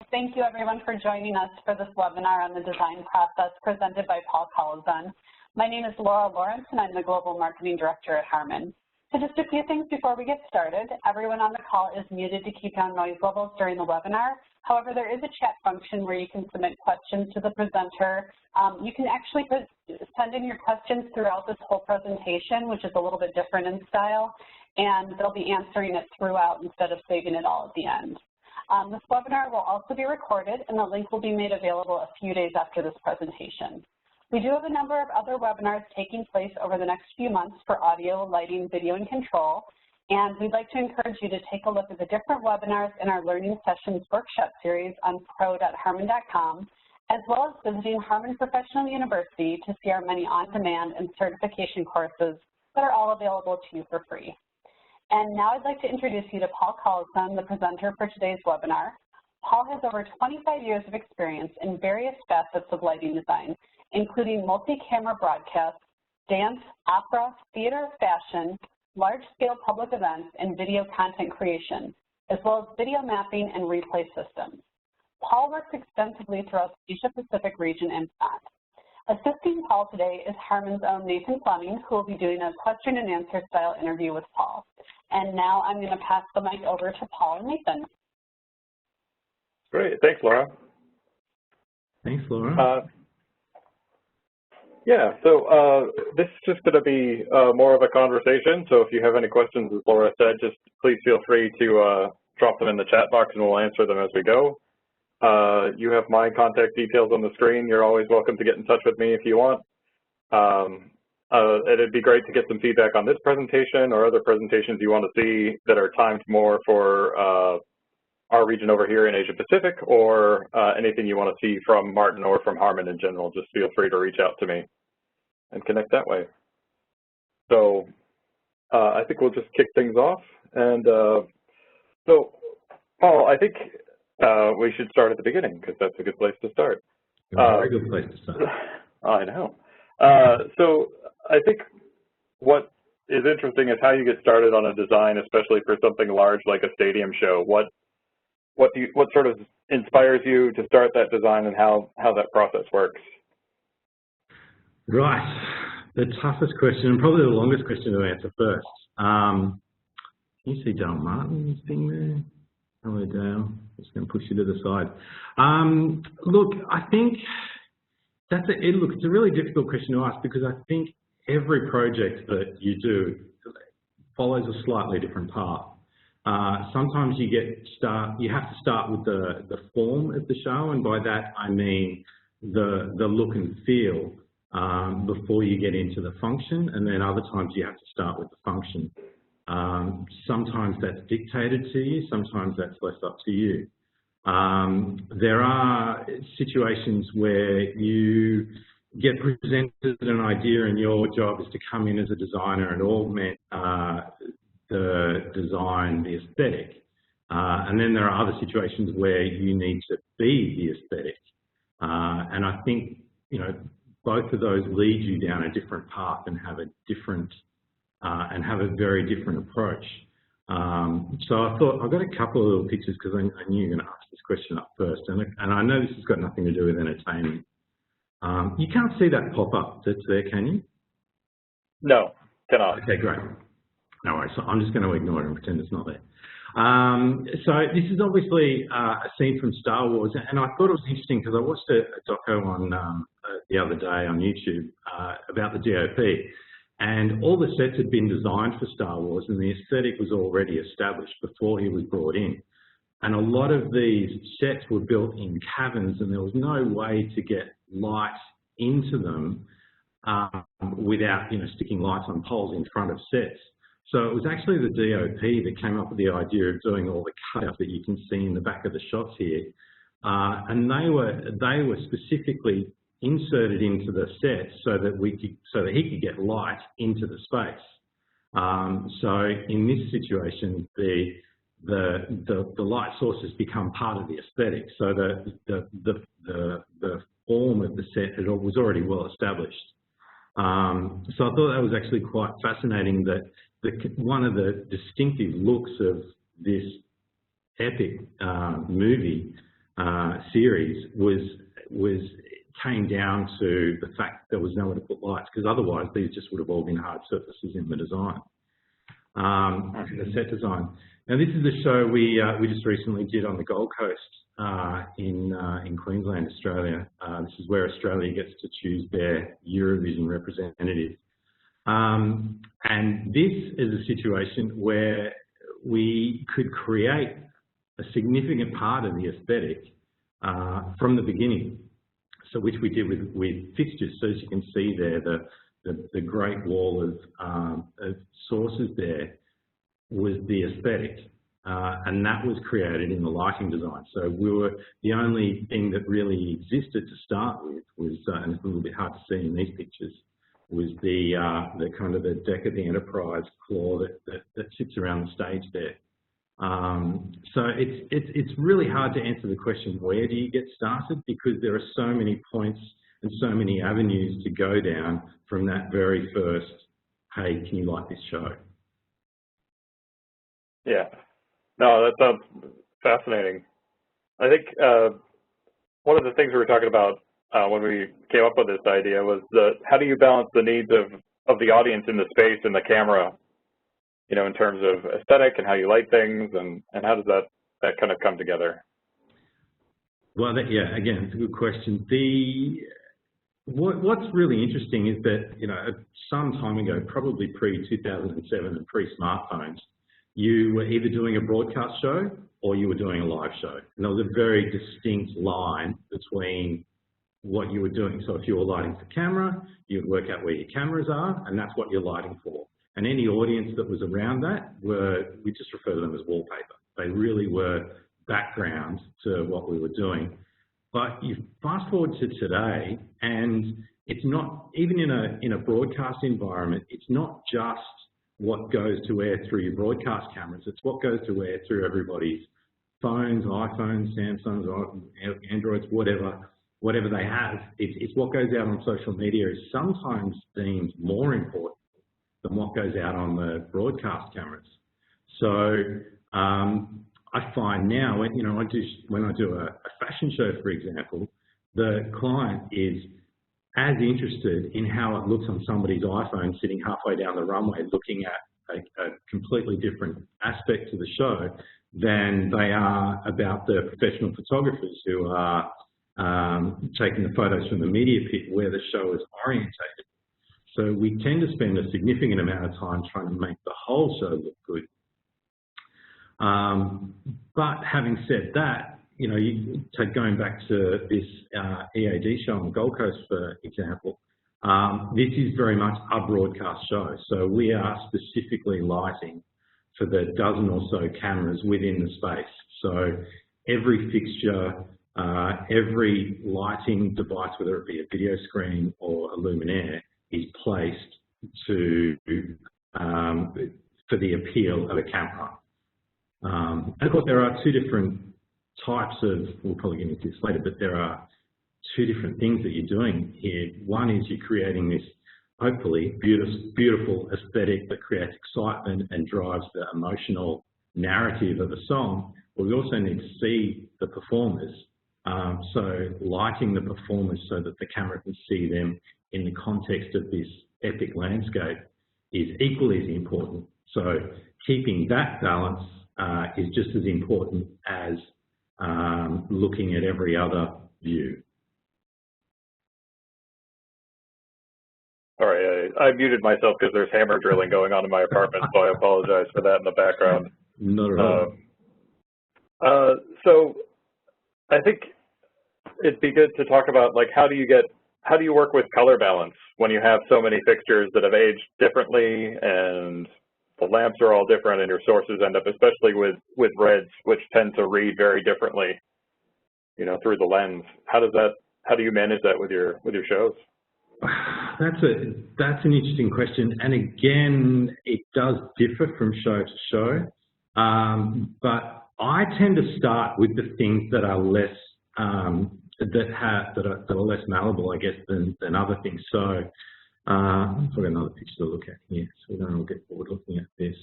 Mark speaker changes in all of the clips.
Speaker 1: Thank you everyone for joining us for this webinar on the design process presented by Paul Collison. My name is Laura Lawrence and I'm the Global Marketing Director at Harman. So just a few things before we get started. Everyone on the call is muted to keep down noise levels during the webinar. However, there is a chat function where you can submit questions to the presenter. You can actually send in your questions throughout this whole presentation, which is a little bit different in style, and they'll be answering it throughout instead of saving it all at the end. This webinar will also be recorded, and the link will be made available a few days after this presentation. We do have a number of other webinars taking place over the next few months for audio, lighting, video, and control, and we'd like to encourage you to take a look at the different webinars in our Learning Sessions workshop series on pro.harman.com, as well as visiting Harman Professional University to see our many on-demand and certification courses that are all available to you for free. And now I'd like to introduce you to Paul Collison, the presenter for today's webinar. Paul has over 25 years of experience in various facets of lighting design, including multi-camera broadcasts, dance, opera, theater, fashion, large-scale public events, and video content creation, as well as video mapping and replay systems. Paul works extensively throughout the Asia-Pacific region and beyond. Assisting Paul today is Harman's own Nathan Fleming, who will be doing a question and answer style interview with Paul. And now I'm going to pass the mic over to Paul and Nathan.
Speaker 2: Great, thanks, Laura.
Speaker 3: Thanks, Laura.
Speaker 2: Yeah, so this is just going to be more of a conversation. So if you have any questions, as Laura said, just please feel free to drop them in the chat box and we'll answer them as we go. You have my contact details on the screen. You're always welcome to get in touch with me if you want. It'd be great to get some feedback on this presentation or other presentations you want to see that are timed more for our region over here in Asia Pacific, or anything you want to see from Martin or from Harman in general. Just feel free to reach out to me and connect that way. So I think we'll just kick things off. And so, Paul, I think we should start at the beginning because that's a good place to start.
Speaker 3: A very good place to start.
Speaker 2: I know. So I think what is interesting is how you get started on a design, especially for something large like a stadium show. What sort of inspires you to start that design and how that process works?
Speaker 3: Right. The toughest question and probably the longest question to answer first. Can you see Dale Martin's thing there? Hello, Dale. Just going to push you to the side. Look, I think it's a really difficult question to ask because I think every project that you do follows a slightly different path. Sometimes you have to start with the form of the show, and by that I mean the look and feel before you get into the function, and then other times you have to start with the function. Sometimes that's dictated to you, sometimes that's less up to you. There are situations where you get presented an idea and your job is to come in as a designer and augment the design, the aesthetic. And then there are other situations where you need to be the aesthetic. And I think, both of those lead you down a different path and have a different, and have a very different approach. So I thought I've got a couple of little pictures because I knew you were going to ask this question up first, and I know this has got nothing to do with entertainment. You can't see that pop up that's there, can you?
Speaker 2: No, cannot.
Speaker 3: Okay, great. No worries. So I'm just going to ignore it and pretend it's not there. So this is obviously a scene from Star Wars, and I thought it was interesting because I watched a doco on the other day on YouTube about the DOP. And all the sets had been designed for Star Wars and the aesthetic was already established before he was brought in. And a lot of these sets were built in caverns and there was no way to get light into them without sticking lights on poles in front of sets. So it was actually the DOP that came up with the idea of doing all the cutouts that you can see in the back of the shots here. And they were specifically inserted into the set so that he could get light into the space. So in this situation, the light sources become part of the aesthetic. So the form of the set was already well established. So I thought that was actually quite fascinating that one of the distinctive looks of this epic movie series came down to the fact that there was nowhere to put lights, because otherwise these just would have all been hard surfaces in the design, the set design. Now this is a show we just recently did on the Gold Coast in Queensland, Australia. This is where Australia gets to choose their Eurovision representative. And this is a situation where we could create a significant part of the aesthetic from the beginning. So which we did with fixtures. So as you can see there, the great wall of sources there was the aesthetic, and that was created in the lighting design. So the only thing that really existed to start with was, and it's a little bit hard to see in these pictures, was the kind of the deck of the Enterprise claw that sits around the stage there. So it's really hard to answer the question, where do you get started? Because there are so many points and so many avenues to go down from that very first, hey, can you like this show?
Speaker 2: Yeah. No, that sounds fascinating. I think one of the things we were talking about when we came up with this idea was how do you balance the needs of the audience in the space and the camera, you know, in terms of aesthetic and how you light things, and how does that kind of come together? Well,
Speaker 3: yeah, again, it's a good question. What's really interesting is that, you know, some time ago, probably pre-2007 and pre-smartphones, you were either doing a broadcast show or you were doing a live show. And there was a very distinct line between what you were doing. So if you were lighting for camera, you'd work out where your cameras are, and that's what you're lighting for. And any audience that was around that we just refer to them as wallpaper. They really were background to what we were doing. But you fast forward to today, and it's not, even in a broadcast environment, it's not just what goes to air through your broadcast cameras, it's what goes to air through everybody's phones, iPhones, Samsungs, Androids, whatever they have. It's what goes out on social media is sometimes deemed more important than what goes out on the broadcast cameras. So I find now, when I do a fashion show, for example, the client is as interested in how it looks on somebody's iPhone sitting halfway down the runway looking at a completely different aspect to the show than they are about the professional photographers who are taking the photos from the media pit where the show is orientated. So we tend to spend a significant amount of time trying to make the whole show look good. But having said that, you know, going back to this EAD show on the Gold Coast, for example, this is very much a broadcast show. So we are specifically lighting for the dozen or so cameras within the space. So every fixture, every lighting device, whether it be a video screen or a luminaire, is placed for the appeal of a camera. And of course, there are two different types of, we'll probably get into this later, but there are two different things that you're doing here. One is you're creating this, hopefully, beautiful aesthetic that creates excitement and drives the emotional narrative of a song. But we also need to see the performers. So lighting the performers so that the camera can see them in the context of this epic landscape is equally as important. So keeping that balance is just as important as looking at every other view.
Speaker 2: All right, I muted myself because there's hammer drilling going on in my apartment, so I apologize for that in the background.
Speaker 3: Not at all.
Speaker 2: So I think it'd be good to talk about, like, how do you work with color balance when you have so many fixtures that have aged differently and the lamps are all different and your sources end up, especially with reds, which tend to read very differently, you know, through the lens. How do you manage that with your shows?
Speaker 3: That's an interesting question, and again, it does differ from show to show. But I tend to start with the things that are less that are less malleable, I guess, than other things. So I've got another picture to look at here, so we don't all get bored looking at this.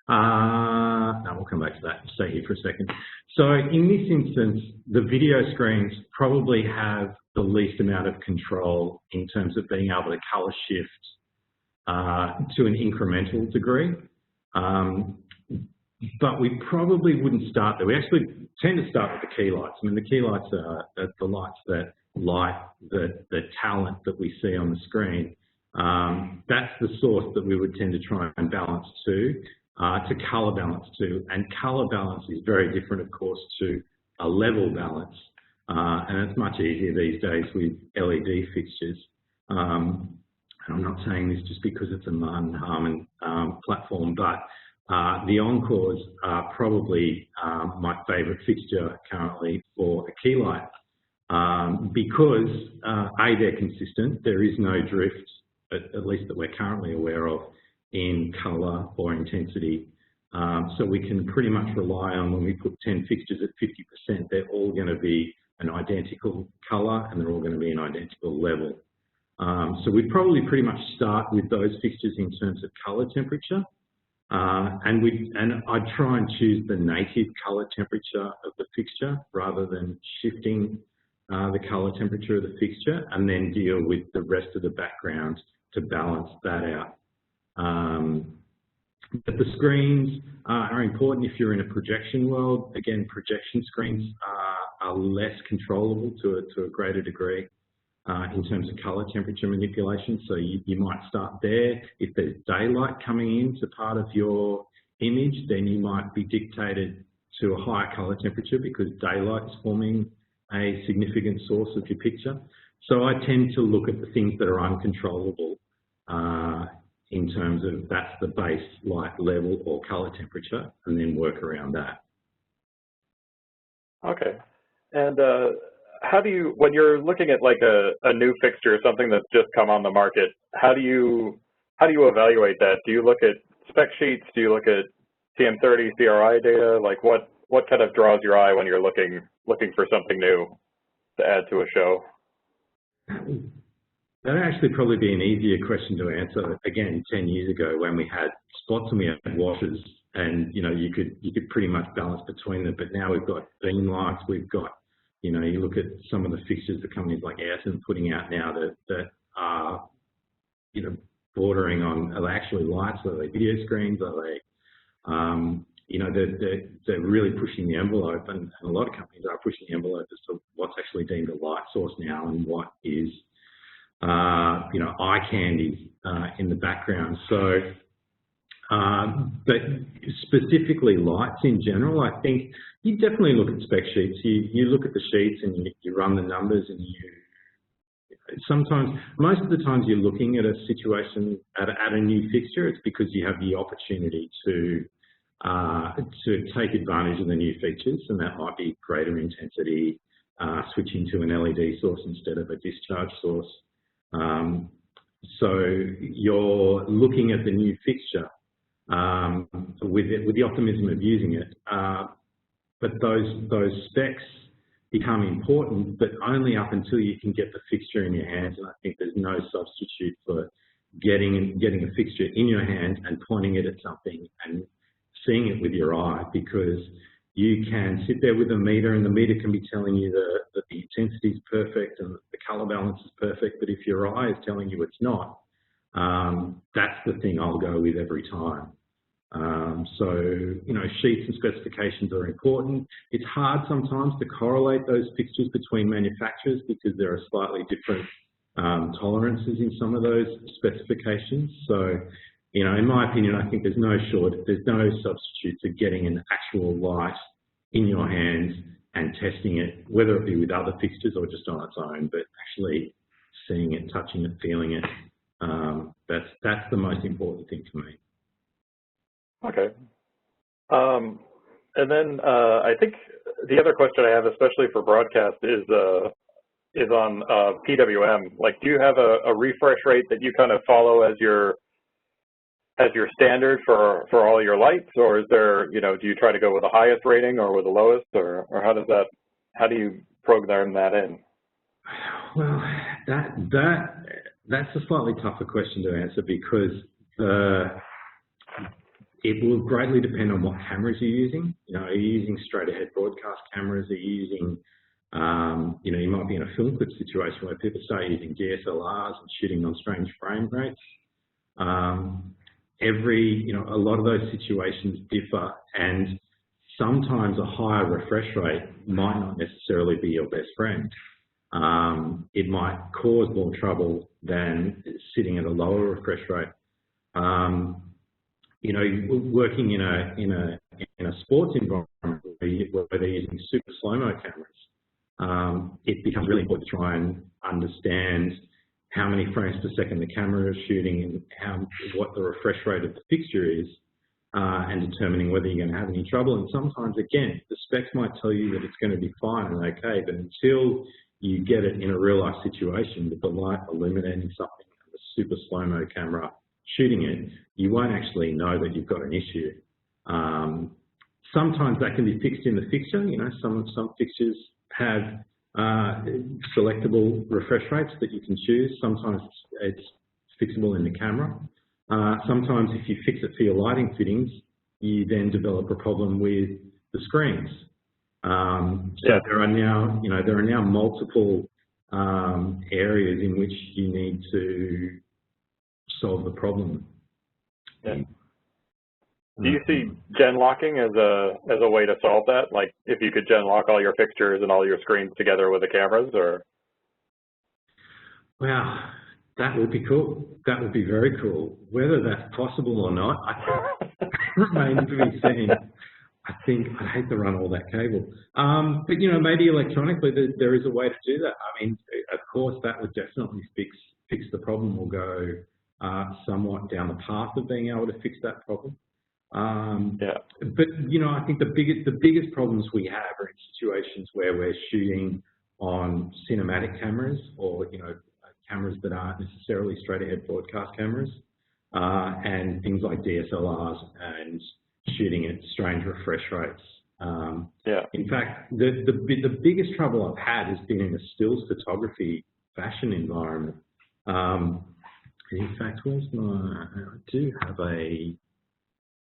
Speaker 3: No, we'll come back to that. Stay here for a second. So in this instance, the video screens probably have the least amount of control in terms of being able to colour shift to an incremental degree. But we probably wouldn't start there. We actually tend to start with the key lights. I mean, the key lights are the lights that light the talent that we see on the screen. That's the source that we would tend to try and balance to colour balance to. And colour balance is very different, of course, to a level balance. And it's much easier these days with LED fixtures. And I'm not saying this just because it's a Martin Harmon platform, but the Encores are probably my favourite fixture currently for a key light because A, they're consistent. There is no drift, at least that we're currently aware of, in colour or intensity. So we can pretty much rely on when we put 10 fixtures at 50%, they're all going to be an identical colour and they're all going to be an identical level. So we'd probably pretty much start with those fixtures in terms of colour temperature. And I'd try and choose the native colour temperature of the fixture rather than shifting the colour temperature of the fixture, and then deal with the rest of the background to balance that out. But the screens are important if you're in a projection world. Again, projection screens are less controllable to a greater degree in terms of colour temperature manipulation. So you might start there. If there's daylight coming into part of your image, then you might be dictated to a higher colour temperature because daylight is forming a significant source of your picture. So I tend to look at the things that are uncontrollable in terms of that's the base light level or colour temperature, and then work around that.
Speaker 2: Okay. And how do you, when you're looking at like a new fixture, something that's just come on the market, how do you evaluate that? Do you look at spec sheets? Do you look at TM30, CRI data? Like what kind of draws your eye when you're looking for something new to add to a show?
Speaker 3: That'd actually probably be an easier question to answer, again, 10 years ago when we had spots and we had washes and, you know, you could pretty much balance between them. But now we've got beam lights, we've got, you know, you look at some of the fixtures that companies like Ayrton are putting out now that are, you know, bordering on, are they actually lights, are they video screens, are they, you know, they're really pushing the envelope, and a lot of companies are pushing the envelope as to what's actually deemed a light source now and what is, you know, eye candy in the background. So, but specifically lights in general, I think you definitely look at spec sheets. You look at the sheets and you run the numbers, and sometimes, most of the times you're looking at a situation at a new fixture, it's because you have the opportunity to take advantage of the new features, and that might be greater intensity, switching to an LED source instead of a discharge source. So you're looking at the new fixture with the optimism of using it, but those specs become important, but only up until you can get the fixture in your hands. And I think there's no substitute for getting a fixture in your hand and pointing it at something and seeing it with your eye, because you can sit there with a meter and the meter can be telling you that the intensity is perfect and the colour balance is perfect, but if your eye is telling you it's not, that's the thing I'll go with every time. So, you know, sheets and specifications are important. It's hard sometimes to correlate those fixtures between manufacturers because there are slightly different tolerances in some of those specifications. So, you know, in my opinion, I think there's no substitute to getting an actual light in your hands and testing it, whether it be with other fixtures or just on its own, but actually seeing it, touching it, feeling it. That's the most important thing for me.
Speaker 2: Okay. And then I think the other question I have, especially for broadcast, is on PWM. Like, do you have a refresh rate that you kind of follow as your standard for all your lights, or is there, you know, do you try to go with the highest rating or with the lowest, or how do you program that in?
Speaker 3: Well, that's a slightly tougher question to answer because it will greatly depend on what cameras you're using. You know, are you using straight ahead broadcast cameras? Are you using, you know, you might be in a film clip situation where people start using DSLRs and shooting on strange frame rates. You know, a lot of those situations differ, and sometimes a higher refresh rate might not necessarily be your best friend. It might cause more trouble than sitting at a lower refresh rate. You know, working in a sports environment where they're using super slow-mo cameras, it becomes really important to try and understand how many frames per second the camera is shooting and what the refresh rate of the fixture is, and determining whether you're going to have any trouble. And sometimes, again, the specs might tell you that it's going to be fine and okay, but until you get it in a real-life situation with the light illuminating something and the super slow-mo camera shooting it, you won't actually know that you've got an issue. Sometimes that can be fixed in the fixture. You know, some fixtures have selectable refresh rates that you can choose. Sometimes it's fixable in the camera. Sometimes if you fix it for your lighting fittings, you then develop a problem with the screens. So there are now multiple areas in which you need to solve the problem.
Speaker 2: Yeah. Do you see gen locking as a way to solve that? Like if you could gen lock all your fixtures and all your screens together with the cameras, or?
Speaker 3: Well, that would be cool. That would be very cool. Whether that's possible or not, remains to be seen. I think I'd hate to run all that cable. But, you know, maybe electronically there is a way to do that. I mean, of course, that would definitely fix the problem or go somewhat down the path of being able to fix that problem. But, you know, I think the biggest problems we have are in situations where we're shooting on cinematic cameras or, you know, cameras that aren't necessarily straight ahead broadcast cameras, and things like DSLRs and shooting at strange refresh rates. In fact, the biggest trouble I've had has been in a stills photography fashion environment. In fact, I do have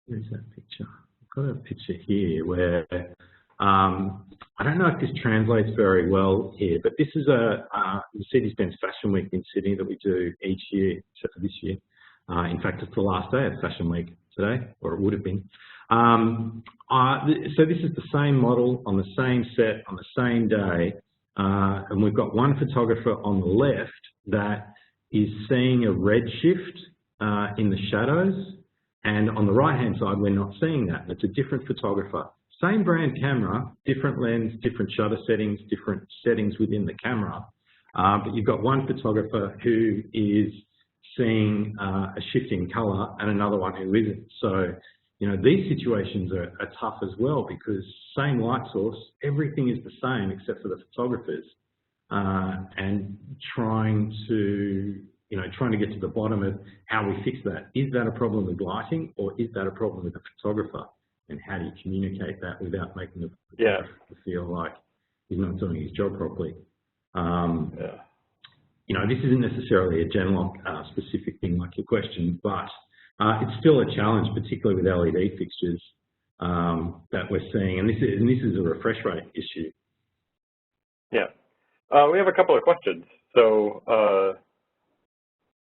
Speaker 3: where's that picture? I've got a picture here where, I don't know if this translates very well here, but this is the Mercedes-Benz Fashion Week in Sydney that we do each year, except for this year. In fact, it's the last day of Fashion Week today, or it would have been. So this is the same model on the same set on the same day, and we've got one photographer on the left that is seeing a red shift in the shadows, and on the right-hand side, we're not seeing that. It's a different photographer. Same brand camera, different lens, different shutter settings, different settings within the camera, but you've got one photographer who is seeing a shift in colour and another one who isn't. So, you know, these situations are tough as well because same light source, everything is the same except for the photographers, and trying to get to the bottom of how we fix that. Is that a problem with lighting or is that a problem with the photographer? And how do you communicate that without making the photographer feel like he's not doing his job properly? You know, this isn't necessarily a Genlock specific thing like your question, but it's still a challenge, particularly with LED fixtures that we're seeing, and this is a refresh rate issue.
Speaker 2: We have a couple of questions. So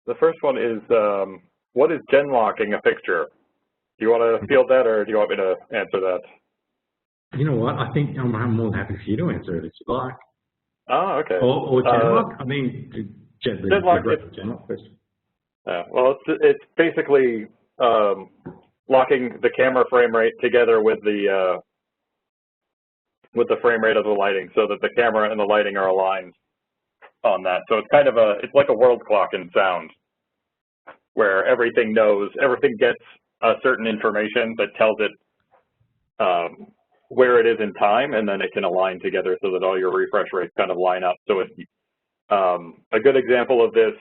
Speaker 2: the first one is, what is gen locking a fixture? Do you want to field that, or do you want me to answer that?
Speaker 3: You know what? I think I'm more than happy for you to answer it if you like.
Speaker 2: Oh, okay.
Speaker 3: Or Genlock? I mean, Genlock question.
Speaker 2: Well, it's basically locking the camera frame rate together with the frame rate of the lighting, so that the camera and the lighting are aligned on that. So it's kind of it's like a world clock in sound, where everything gets a certain information that tells it where it is in time, and then it can align together so that all your refresh rates kind of line up. So it's a good example of this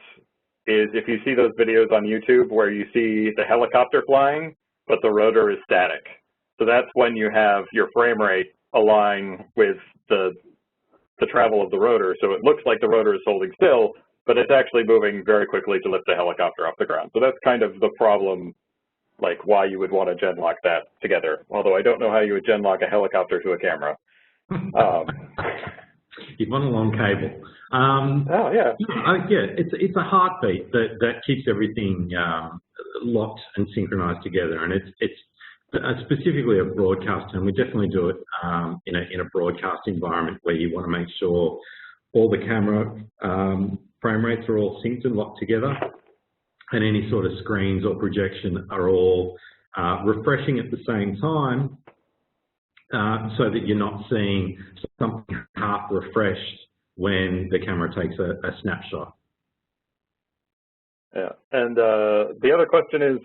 Speaker 2: is if you see those videos on YouTube where you see the helicopter flying, but the rotor is static. So that's when you have your frame rate align with the travel of the rotor. So it looks like the rotor is holding still, but it's actually moving very quickly to lift the helicopter off the ground. So that's kind of the problem like why you would want to gen lock that together. Although I don't know how you would gen lock a helicopter to a camera.
Speaker 3: You've on a long cable.
Speaker 2: Oh yeah.
Speaker 3: Yeah, it's a heartbeat that keeps everything locked and synchronized together, and it's specifically a broadcast, and we definitely do it in a broadcast environment where you want to make sure all the camera frame rates are all synced and locked together, and any sort of screens or projection are all refreshing at the same time, so that you're not seeing something half refreshed when the camera takes a snapshot.
Speaker 2: Yeah, and the other question is,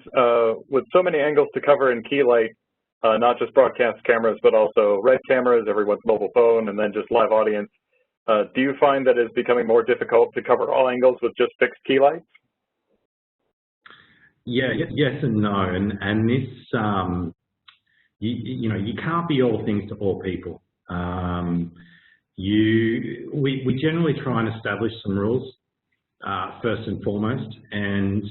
Speaker 2: with so many angles to cover in key light, not just broadcast cameras, but also red cameras, everyone's mobile phone, and then just live audience, do you find that it's becoming more difficult to cover all angles with just fixed key lights?
Speaker 3: Yeah, yes and no, and this, you know, you can't be all things to all people. We generally try and establish some rules first and foremost, and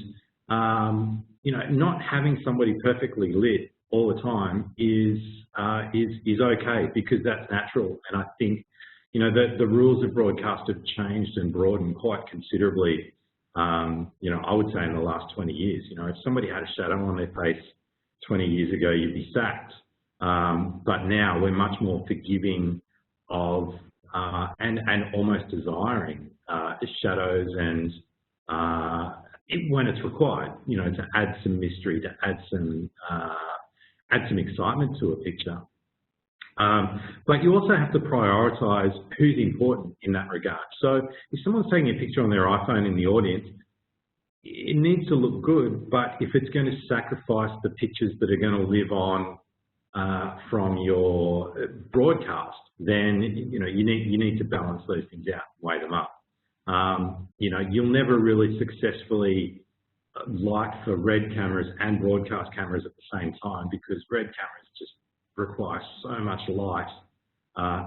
Speaker 3: you know, not having somebody perfectly lit all the time is okay, because that's natural. And I think, you know, the rules of broadcast have changed and broadened quite considerably. You know, I would say in the last 20 years. You know, if somebody had a shadow on their face 20 years ago, you'd be sacked. But now we're much more forgiving of and almost desiring shadows, and when it's required, you know, to add some mystery, to add some excitement to a picture. But you also have to prioritise who's important in that regard. So if someone's taking a picture on their iPhone in the audience, it needs to look good, but if it's going to sacrifice the pictures that are going to live on from your broadcast, then, you know, you need to balance those things out, weigh them up. You know, you'll never really successfully light for red cameras and broadcast cameras at the same time, because red cameras just require so much light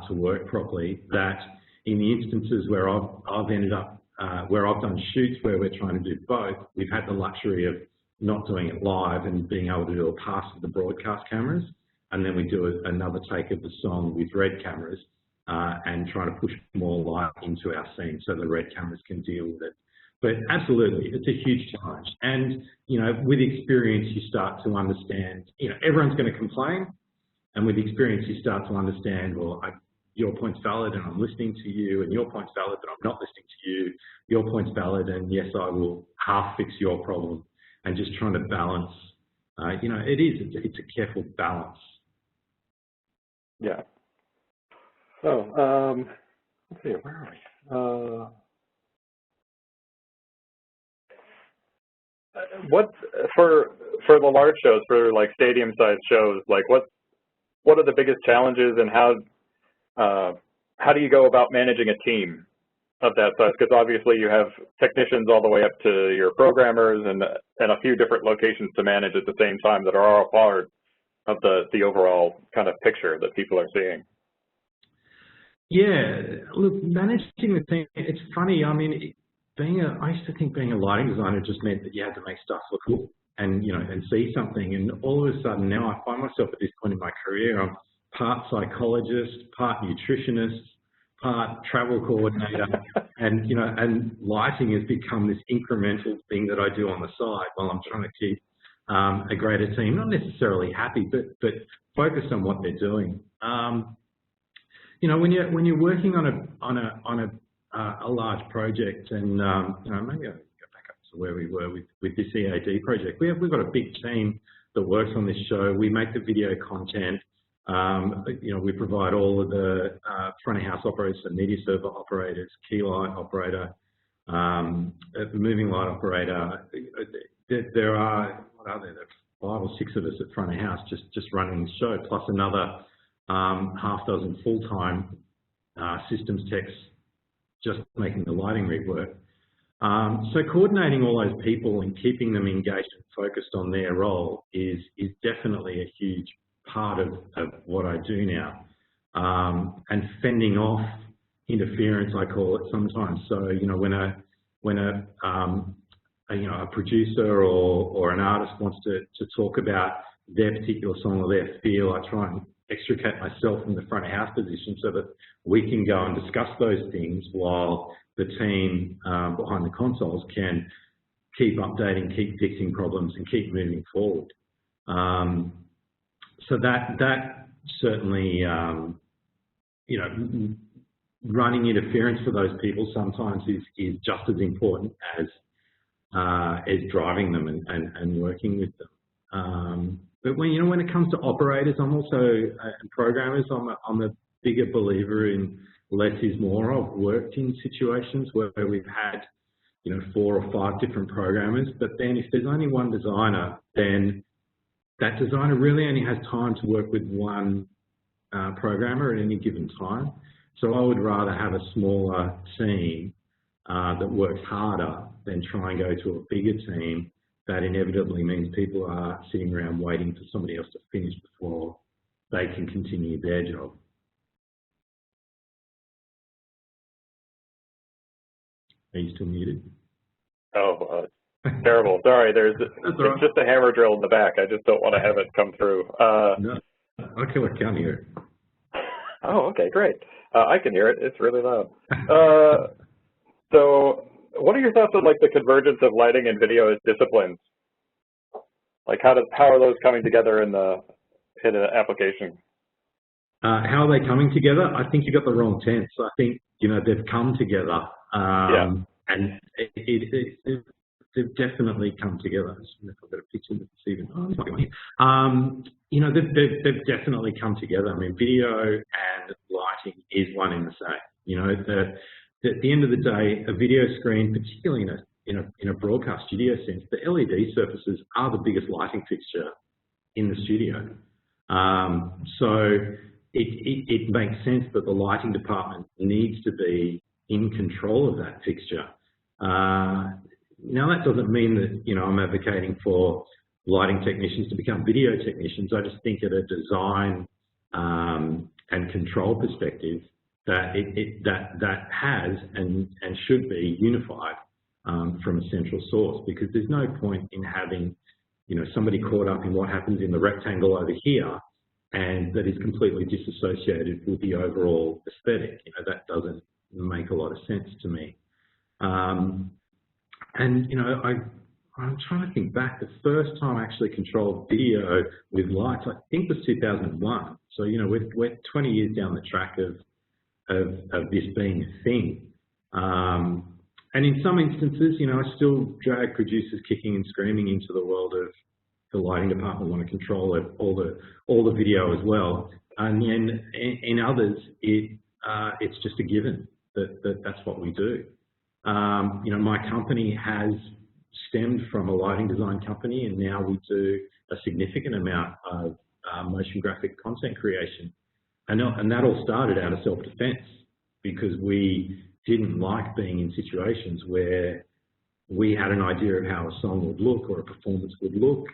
Speaker 3: to work properly, that in the instances where I've ended up, where I've done shoots where we're trying to do both, we've had the luxury of not doing it live and being able to do a pass of the broadcast cameras, and then we do another take of the song with red cameras, and trying to push more light into our scene so the red cameras can deal with it. But absolutely, it's a huge challenge. And, you know, with experience, you start to understand, you know, everyone's going to complain. And with experience, you start to understand, well, your point's valid and I'm listening to you, and your point's valid but I'm not listening to you. Your point's valid and yes, I will half fix your problem. And just trying to balance, you know, it's a careful balance.
Speaker 2: Yeah. So, let's see, where are we? What for the large shows, for like stadium-sized shows, like what are the biggest challenges, and how do you go about managing a team of that size? Because obviously you have technicians all the way up to your programmers, and a few different locations to manage at the same time that are all part of the overall kind of picture that people are seeing.
Speaker 3: Yeah, look, managing the team, it's funny. I mean, I used to think being a lighting designer just meant that you had to make stuff look cool and, you know, and see something. And all of a sudden now I find myself at this point in my career, I'm part psychologist, part nutritionist, part travel coordinator, and, you know, and lighting has become this incremental thing that I do on the side while I'm trying to keep a greater team, not necessarily happy, but focused on what they're doing. You know, when you're working on a large project, and you know, maybe I'll go back up to where we were with this EAD project. We've got a big team that works on this show. We make the video content. You know, we provide all of the front of house operators, so media server operators, key light operator, moving light operator. There are, what are there? There's 5 or 6 of us at front of house just running the show, plus another half dozen full-time systems techs just making the lighting rig work. So coordinating all those people and keeping them engaged and focused on their role is definitely a huge part of what I do now. And fending off interference, I call it sometimes. So, you know, when a a producer or an artist wants to talk about their particular song or their feel, I try and extricate myself from the front of house position so that we can go and discuss those things while the team behind the consoles can keep updating, keep fixing problems, and keep moving forward. So that certainly, running interference for those people sometimes is just as important as driving them and working with them. But when it comes to operators, I'm also and programmers, I'm a bigger believer in less is more. I've worked in situations where we've had 4 or 5 different programmers, but then if there's only one designer, then that designer really only has time to work with one programmer at any given time. So I would rather have a smaller team that works harder than try and go to a bigger team that inevitably means people are sitting around waiting for somebody else to finish before they can continue their job. Are you still muted?
Speaker 2: Oh, terrible. Sorry, it's just a hammer drill in the back. I just don't want to have it come through.
Speaker 3: No, I can't hear it.
Speaker 2: Oh, okay, great. I can hear it. It's really loud. So what are your thoughts on the convergence of lighting and video as disciplines? How are those coming together in an application?
Speaker 3: How are they coming together? I think you got the wrong tense. I think they've come together, and they've definitely come together. I've got a picture that's even. They've definitely come together. I mean, video and lighting is one in the same. At the end of the day, a video screen, particularly in a broadcast studio sense, the LED surfaces are the biggest lighting fixture in the studio. So it makes sense that the lighting department needs to be in control of that fixture. Now that doesn't mean that I'm advocating for lighting technicians to become video technicians. I just think at a design and control perspective that that has and should be unified from a central source, because there's no point in having somebody caught up in what happens in the rectangle over here and that is completely disassociated with the overall aesthetic. That doesn't make a lot of sense to me. And I'm trying to think back. The first time I actually controlled video with lights, I think, was 2001. So we're 20 years down the track of this being a thing. And in some instances, I still drag producers kicking and screaming into the world of the lighting department want to control all the video as well. And then in others, it's just a given that's what we do. My company has stemmed from a lighting design company, and now we do a significant amount of motion graphic content creation. And that all started out of self-defense, because we didn't like being in situations where we had an idea of how a song would look or a performance would look,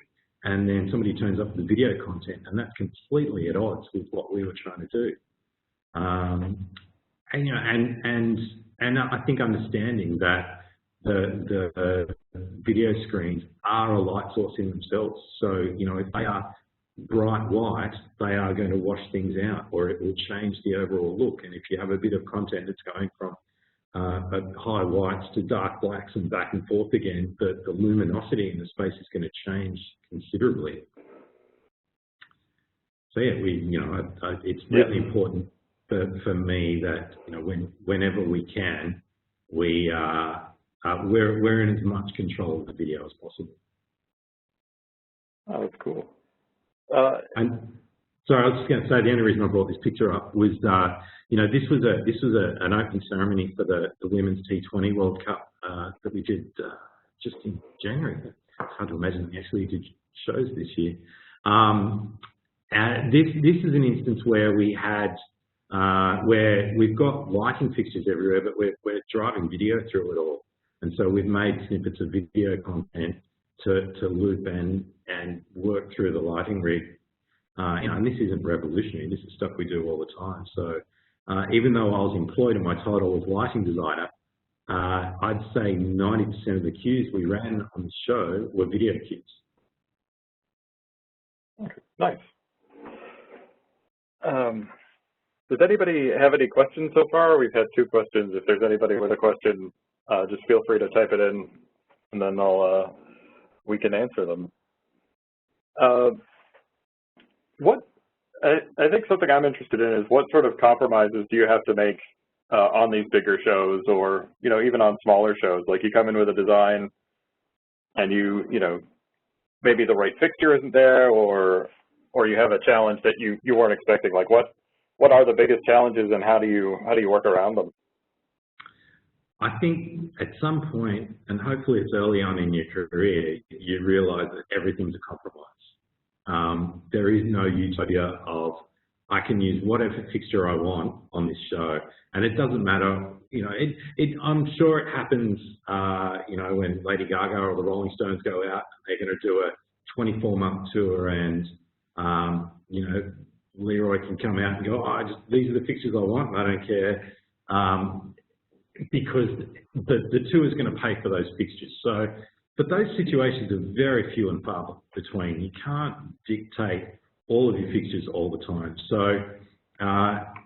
Speaker 3: and then somebody turns up with the video content, and that's completely at odds with what we were trying to do. And I think understanding that the video screens are a light source in themselves. So, if they are bright white, they are going to wash things out, or it will change the overall look. And if you have a bit of content that's going from high whites to dark blacks and back and forth again, the luminosity in the space is going to change considerably. So yeah, it's really important for me that whenever we can, we're in as much control of the video as possible.
Speaker 2: Oh, that's cool.
Speaker 3: And sorry, I was just going to say the only reason I brought this picture up was this was an opening ceremony for the Women's T20 World Cup that we did just in January. It's hard to imagine we actually did shows this year. This is an instance where we had where we've got lighting fixtures everywhere, but we're driving video through it all, and so we've made snippets of video content to loop and work through the lighting rig. And this isn't revolutionary. This is stuff we do all the time. So even though I was employed and my title was lighting designer, I'd say 90% of the queues we ran on the show were video queues.
Speaker 2: Okay, nice. Does anybody have any questions so far? We've had 2 questions. If there's anybody with a question, just feel free to type it in, and then we can answer them. I think something I'm interested in is what sort of compromises do you have to make on these bigger shows, or even on smaller shows? Like, you come in with a design, and maybe the right fixture isn't there, or you have a challenge that you weren't expecting. Like, what are the biggest challenges, and how do you work around them?
Speaker 3: I think at some point, and hopefully it's early on in your career, you realise that everything's a compromise. There is no utopia of, I can use whatever fixture I want on this show, and it doesn't matter. I'm sure it happens. When Lady Gaga or the Rolling Stones go out, they're going to do a 24-month tour, and Leroy can come out and go, these are the fixtures I want, and I don't care, because the tour is going to pay for those fixtures. So, but those situations are very few and far between. You can't dictate all of your fixtures all the time. So, not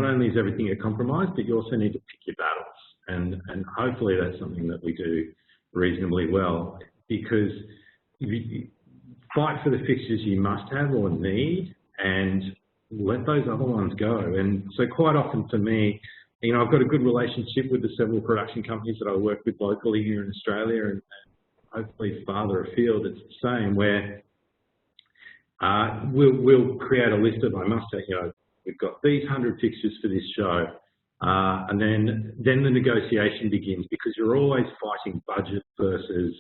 Speaker 3: only is everything a compromise, but you also need to pick your battles, and hopefully that's something that we do reasonably well, because you fight for the fixtures you must have or need, and let those other ones go. And so quite often for me, I've got a good relationship with the several production companies that I work with locally here in Australia, and hopefully farther afield it's the same, where we'll create a list of, we've got these 100 fixtures for this show, and then the negotiation begins, because you're always fighting budget versus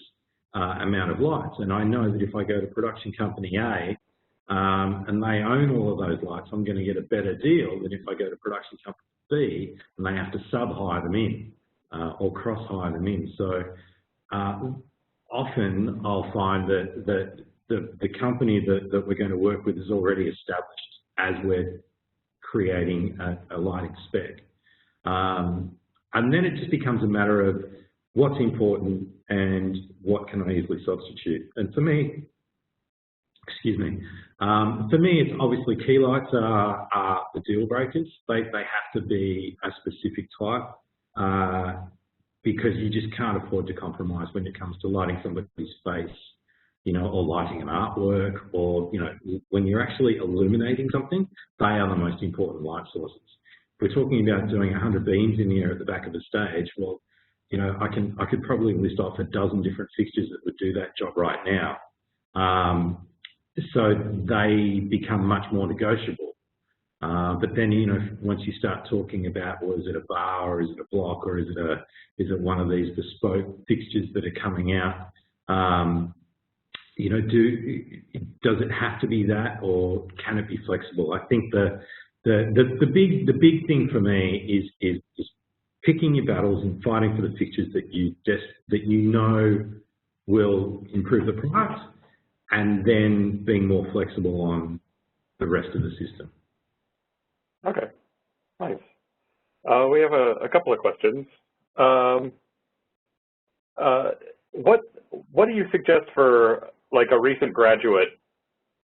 Speaker 3: amount of lights. And I know that if I go to production company A and they own all of those lights, I'm going to get a better deal than if I go to production company B and they have to sub-hire them in or cross-hire them in. So often I'll find that the company that we're going to work with is already established as we're creating a lighting spec. And then it just becomes a matter of what's important and what can I easily substitute. And for me, it's obviously key lights are the deal breakers. They have to be a specific type, because you just can't afford to compromise when it comes to lighting somebody's face, or lighting an artwork, or, when you're actually illuminating something, they are the most important light sources. If we're talking about doing 100 beams in the air at the back of the stage, well, I could probably list off a dozen different fixtures that would do that job right now. So they become much more negotiable. But then, once you start talking about, well, is it a bar, or is it a block, or is it one of these bespoke fixtures that are coming out? Does it have to be that, or can it be flexible? I think the big thing for me is just picking your battles and fighting for the fixtures that you know will improve the product, and then being more flexible on the rest of the system.
Speaker 2: Okay, nice. We have a couple of questions. What do you suggest for like a recent graduate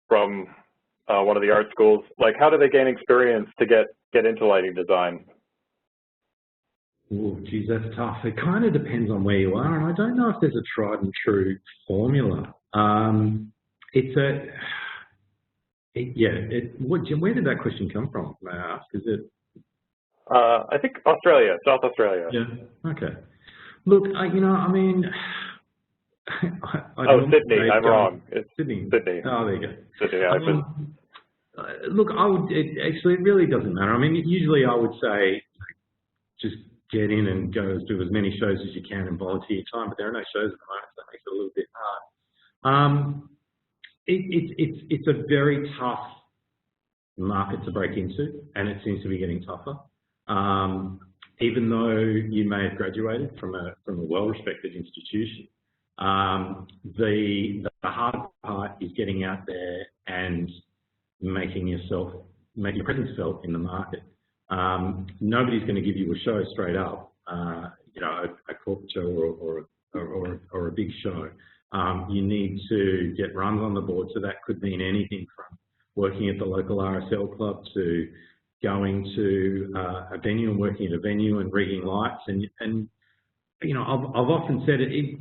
Speaker 2: from one of the art schools? Like, how do they gain experience to get into lighting design?
Speaker 3: Oh, geez, that's tough. It kind of depends on where you are, and I don't know if there's a tried and true formula. Where did that question come from, may I ask? Is it?
Speaker 2: I think Australia, South Australia.
Speaker 3: Yeah. Okay. Look,
Speaker 2: Sydney. I'm wrong. It's
Speaker 3: Sydney.
Speaker 2: Sydney.
Speaker 3: Oh, there you go.
Speaker 2: Sydney.
Speaker 3: Look, it really doesn't matter. Usually I would say just get in and go do as many shows as you can and volunteer your time, but there are no shows at the moment, so that makes it a little bit hard. It's a very tough market to break into, and it seems to be getting tougher. Even though you may have graduated from a well-respected institution, the hard part is getting out there and making your presence felt in the market. Nobody's going to give you a show straight up you know, a corporate show or a big show. You need to get runs on the board, so that could mean anything from working at the local RSL club to going to a venue and working at a venue and rigging lights. And you know, I've often said it,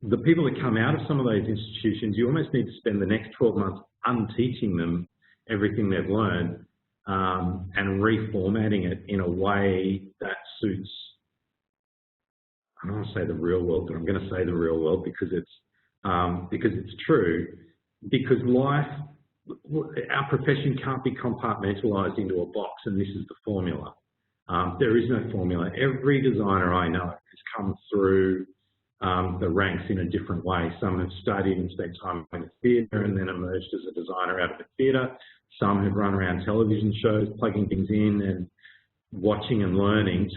Speaker 3: the people that come out of some of those institutions, you almost need to spend the next 12 months unteaching them everything they've learned and reformatting it in a way that suits, I don't want to say the real world, but I'm going to say the real world because it's true. Because life, our profession can't be compartmentalised into a box, and this is the formula. There is no formula. Every designer I know has come through the ranks in a different way. Some have studied and spent time in the theatre and then emerged as a designer out of the theatre. Some have run around television shows, plugging things in and watching and learning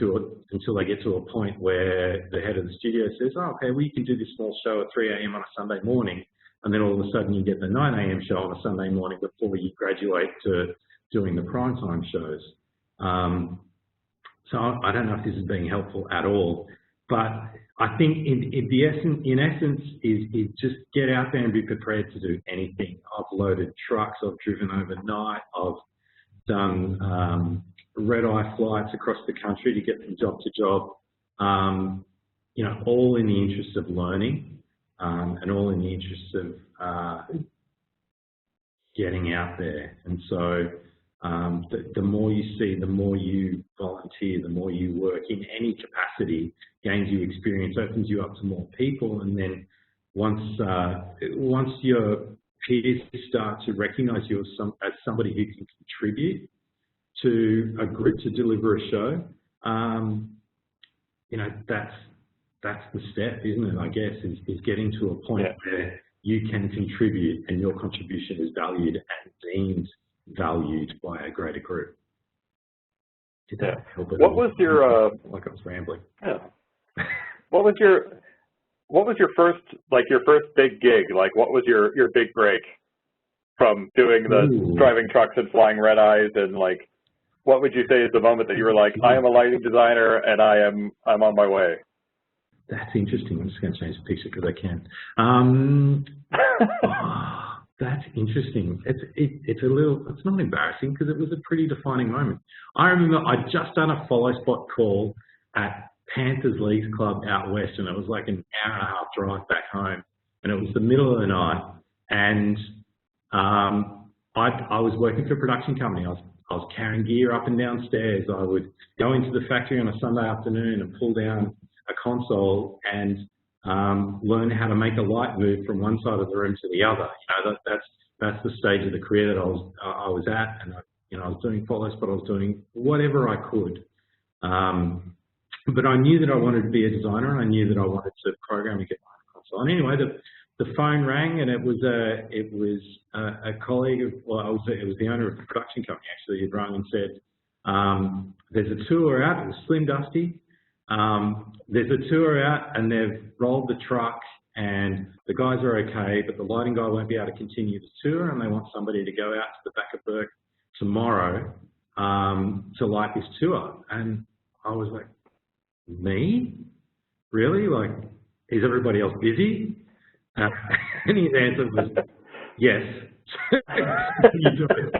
Speaker 3: until they get to a point where the head of the studio says, oh, okay, well, you can do this small show at 3 a.m. on a Sunday morning, and then all of a sudden you get the 9 a.m. show on a Sunday morning before you graduate to doing the primetime shows. So I don't know if this is being helpful at all, but I think in essence is just get out there and be prepared to do anything. I've loaded trucks, I've driven overnight, I've done red-eye flights across the country to get from job to job, you know, all in the interest of learning and all in the interest of getting out there. And so the more you see, the more you volunteer, the more you work in any capacity, gains you experience, opens you up to more people, and then once your peers start to recognise you as somebody who can contribute to a group to deliver a show, you know, that's the step, isn't it? I guess is getting to a point where you can contribute and your contribution is valued and deemed valued by a greater group. Did that help?
Speaker 2: What was your
Speaker 3: like I was rambling?
Speaker 2: Yeah. What was your first big gig? Like, what was your big break from doing the driving trucks and flying red eyes, and like, what would you say is the moment that you were like, I am a lighting designer and I'm on my way?
Speaker 3: That's interesting. I'm just going to change the picture because I can. That's interesting. It's not embarrassing because it was a pretty defining moment. I remember I'd just done a follow spot call at Panthers Leagues Club out west, and it was like an hour and a half drive back home, and it was the middle of the night, and I was working for a production company. I was carrying gear up and down stairs. I would go into the factory on a Sunday afternoon and pull down a console and learn how to make a light move from one side of the room to the other. You know, that's the stage of the career that I was at, and I was doing follow spot. I was doing whatever I could, but I knew that I wanted to be a designer, and I knew that I wanted to program and get my console. And anyway, the phone rang, and it was a colleague of, it was the owner of the production company actually, who rang and said, "There's a tour out." It was Slim Dusty. There's a tour out and they've rolled the truck and the guys are okay, but the lighting guy won't be able to continue the tour, and they want somebody to go out to the back of Burke tomorrow to light this tour. And I was like, me? Really? Like, is everybody else busy? And his answer was, yes. You do it.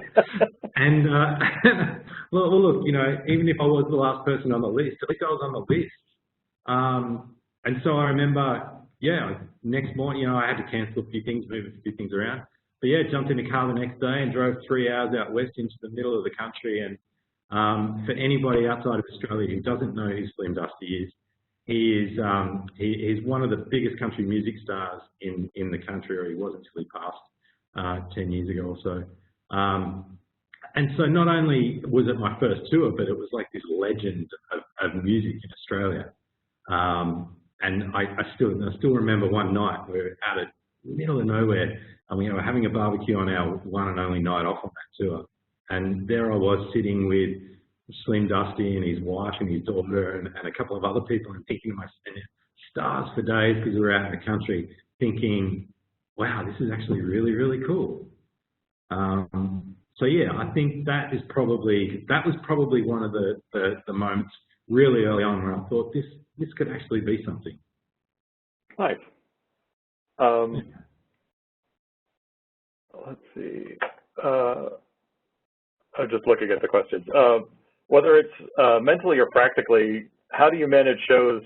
Speaker 3: And well, look, you know, even if I was the last person on the list, at least I was on the list. And so I remember, next morning, you know, I had to cancel a few things, move a few things around. But yeah, jumped in the car the next day and drove 3 hours out west into the middle of the country. And for anybody outside of Australia who doesn't know who Slim Dusty is, he is one of the biggest country music stars in the country, or he was until he passed 10 years ago or so. And so not only was it my first tour, but it was like this legend of music in Australia. And I still remember one night we were out at the middle of nowhere, and we were having a barbecue on our one and only night off on that tour. And there I was sitting with Slim Dusty and his wife and his daughter and a couple of other people, and thinking to myself, stars for days, because we were out in the country, thinking, wow, this is actually really, really cool. So yeah, I think that was probably one of the moments really early on where I thought this could actually be something.
Speaker 2: Nice. Let's see. I'm just looking at the questions. Whether it's mentally or practically, how do you manage shows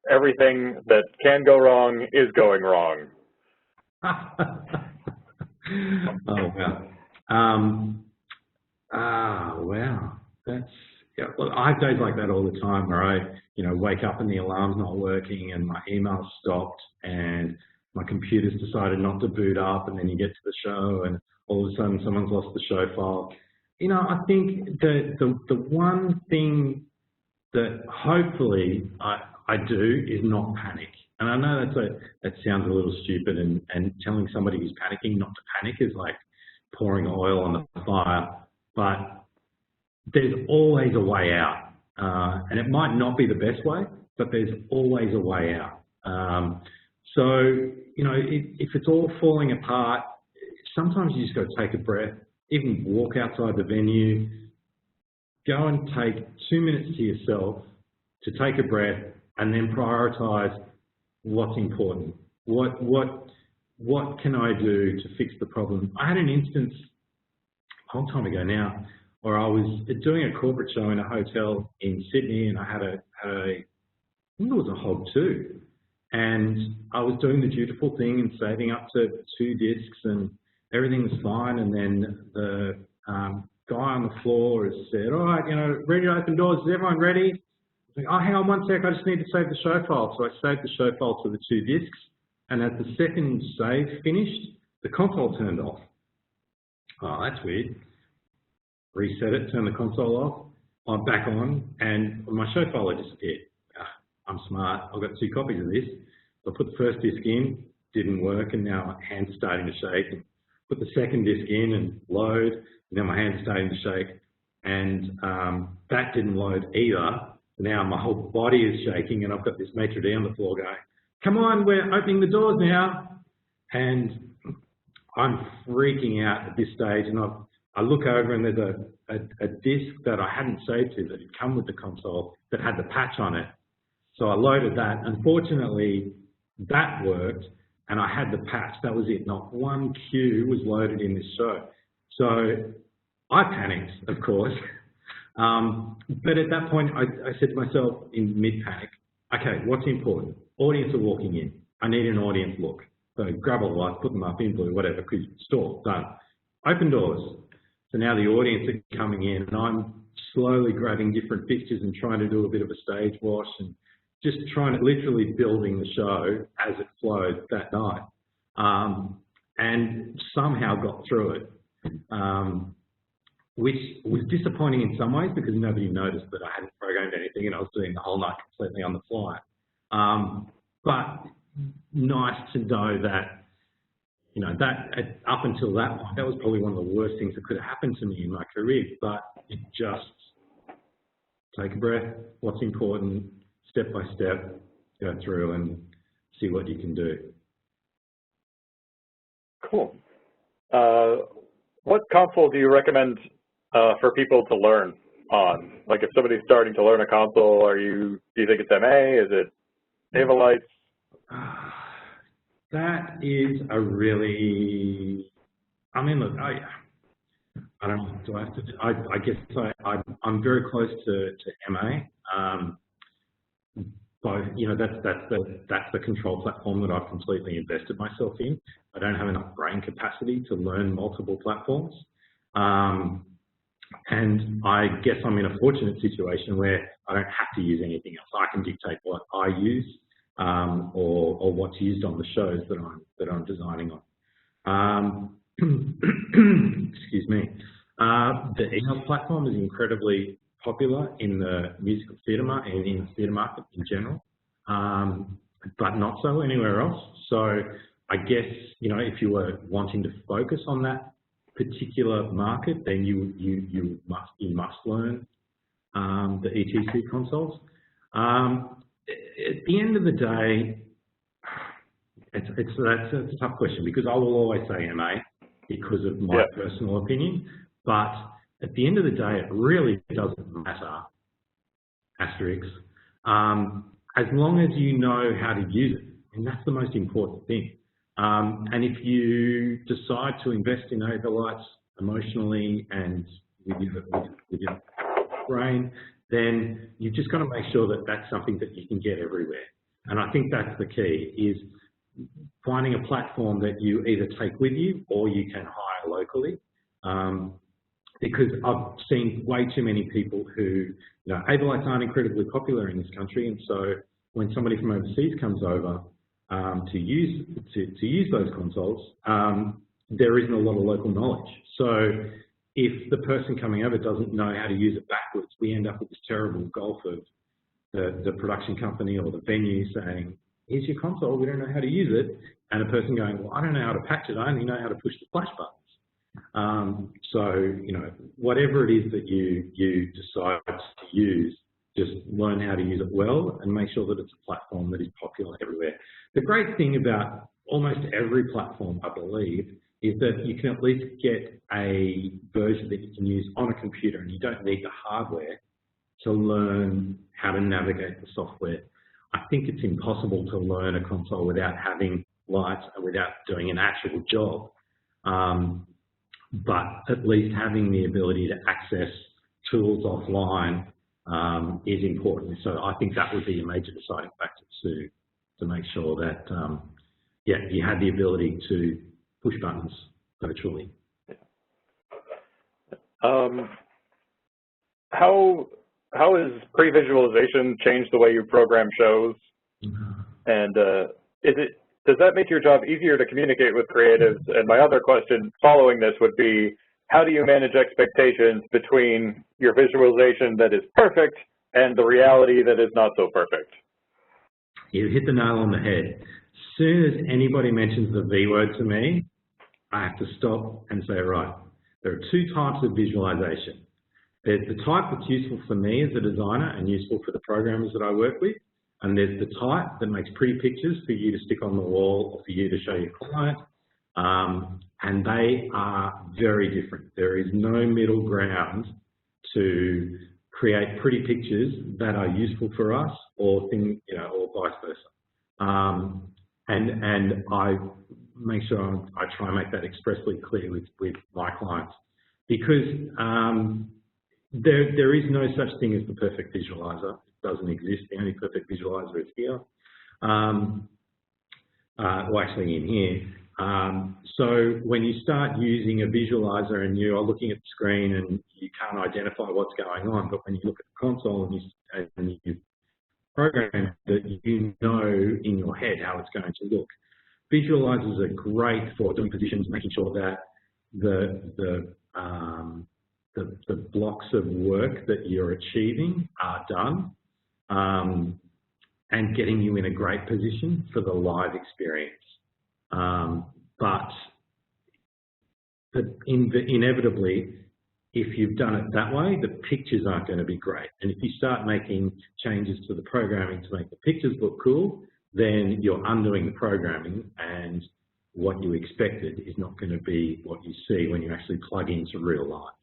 Speaker 2: everything that can go wrong is going wrong?
Speaker 3: Oh, wow. Wow. That's, yeah, well, I have days like that all the time where I, wake up and the alarm's not working and my email's stopped and my computer's decided not to boot up, and then you get to the show and all of a sudden someone's lost the show file. I think the one thing that hopefully I do is not panic. And I know that sounds a little stupid, and telling somebody who's panicking not to panic is like pouring oil on the fire, but there's always a way out. And it might not be the best way, but there's always a way out. If it's all falling apart, sometimes you just got to take a breath, even walk outside the venue, go and take 2 minutes to yourself to take a breath, and then prioritize what's important. What can I do to fix the problem? I had an instance a long time ago now where I was doing a corporate show in a hotel in Sydney, and I had I think it was a hog too. And I was doing the dutiful thing and saving up to 2 discs, and everything was fine. And then the guy on the floor has said, all right, ready to open doors. Is everyone ready? I was like, oh, hang on one sec. I just need to save the show file. So I saved the show file to the 2 discs. And as the second save finished, the console turned off. Oh, that's weird. Reset it, turn the console off. I'm back on, and my show file had disappeared. I'm smart. I've got 2 copies of this. So I put the first disc in, didn't work, and now my hands are starting to shake. And put the second disc in and load, and now my hands are starting to shake. And that didn't load either. Now my whole body is shaking, and I've got this maitre d' on the floor going, come on, we're opening the doors now. And I'm freaking out at this stage, and I look over and there's a disc that I hadn't saved to that had come with the console that had the patch on it. So I loaded that. Unfortunately, that worked, and I had the patch. That was it. Not one cue was loaded in this show. So I panicked, of course. But at that point, I said to myself in mid-panic, okay, what's important? Audience are walking in. I need an audience look. So grab all the lights, put them up in blue, whatever, store, done. Open doors. So now the audience are coming in, and I'm slowly grabbing different fixtures and trying to do a bit of a stage wash and just trying to literally building the show as it flowed that night. And somehow got through it, which was disappointing in some ways because nobody noticed that I hadn't programmed anything and I was doing the whole night completely on the fly. But nice to know that, that up until that point, that was probably one of the worst things that could have happened to me in my career. But it just take a breath, what's important, step by step, go through and see what you can do.
Speaker 2: Cool. What console do you recommend for people to learn on? Like if somebody's starting to learn a console, do you think it's MA? Is it Avalite?
Speaker 3: That is a really, I mean, look, I don't know, do I have to, I guess I'm very close to MA. Both, that's the control platform that I've completely invested myself in. I don't have enough brain capacity to learn multiple platforms. And I guess I'm in a fortunate situation where I don't have to use anything else. I can dictate what I use or what's used on the shows that I'm designing on. Excuse me. The EOS platform is incredibly popular in the musical theatre market and in the theatre market in general, but not so anywhere else. So I guess, if you were wanting to focus on that particular market, then you must learn the ETC consoles. At the end of the day, that's a tough question because I will always say MA because of my personal opinion, but at the end of the day, it really doesn't matter asterisks, as long as you know how to use it. And that's the most important thing. And if you decide to invest in overlights emotionally and with your brain, then you've just got to make sure that that's something that you can get everywhere. And I think that's the key, is finding a platform that you either take with you or you can hire locally. Because I've seen way too many people who, overlights aren't incredibly popular in this country, and so when somebody from overseas comes over to use those consoles, there isn't a lot of local knowledge. So if the person coming over doesn't know how to use it backwards, we end up with this terrible gulf of the production company or the venue saying, here's your console, we don't know how to use it, and a person going, well, I don't know how to patch it, I only know how to push the flash buttons. So, whatever it is that you decide to use, just learn how to use it well and make sure that it's a platform that is popular everywhere. The great thing about almost every platform, I believe, is that you can at least get a version that you can use on a computer, and you don't need the hardware to learn how to navigate the software. I think it's impossible to learn a console without having lights and without doing an actual job. But at least having the ability to access tools offline is important. So I think that would be a major deciding factor to make sure that, you have the ability to push buttons virtually.
Speaker 2: How has pre-visualization changed the way you program shows? And does that make your job easier to communicate with creatives? And my other question following this would be, how do you manage expectations between your visualization that is perfect and the reality that is not so perfect?
Speaker 3: You hit the nail on the head. As soon as anybody mentions the V word to me, I have to stop and say, right, there are two types of visualization. There's the type that's useful for me as a designer and useful for the programmers that I work with. And there's the type that makes pretty pictures for you to stick on the wall or for you to show your client. And they are very different. There is no middle ground to create pretty pictures that are useful for us or or vice versa. And I make sure I try and make that expressly clear with my clients, because there is no such thing as the perfect visualizer. It doesn't exist. The only perfect visualizer is here. Well, actually in here. So when you start using a visualizer and you are looking at the screen and you can't identify what's going on, but when you look at the console and you program that, you know in your head how it's going to look. Visualizers are great for doing positions, making sure that the blocks of work that you're achieving are done, and getting you in a great position for the live experience. But inevitably, if you've done it that way, the pictures aren't going to be great. And if you start making changes to the programming to make the pictures look cool, then you're undoing the programming, and what you expected is not going to be what you see when you actually plug into real life.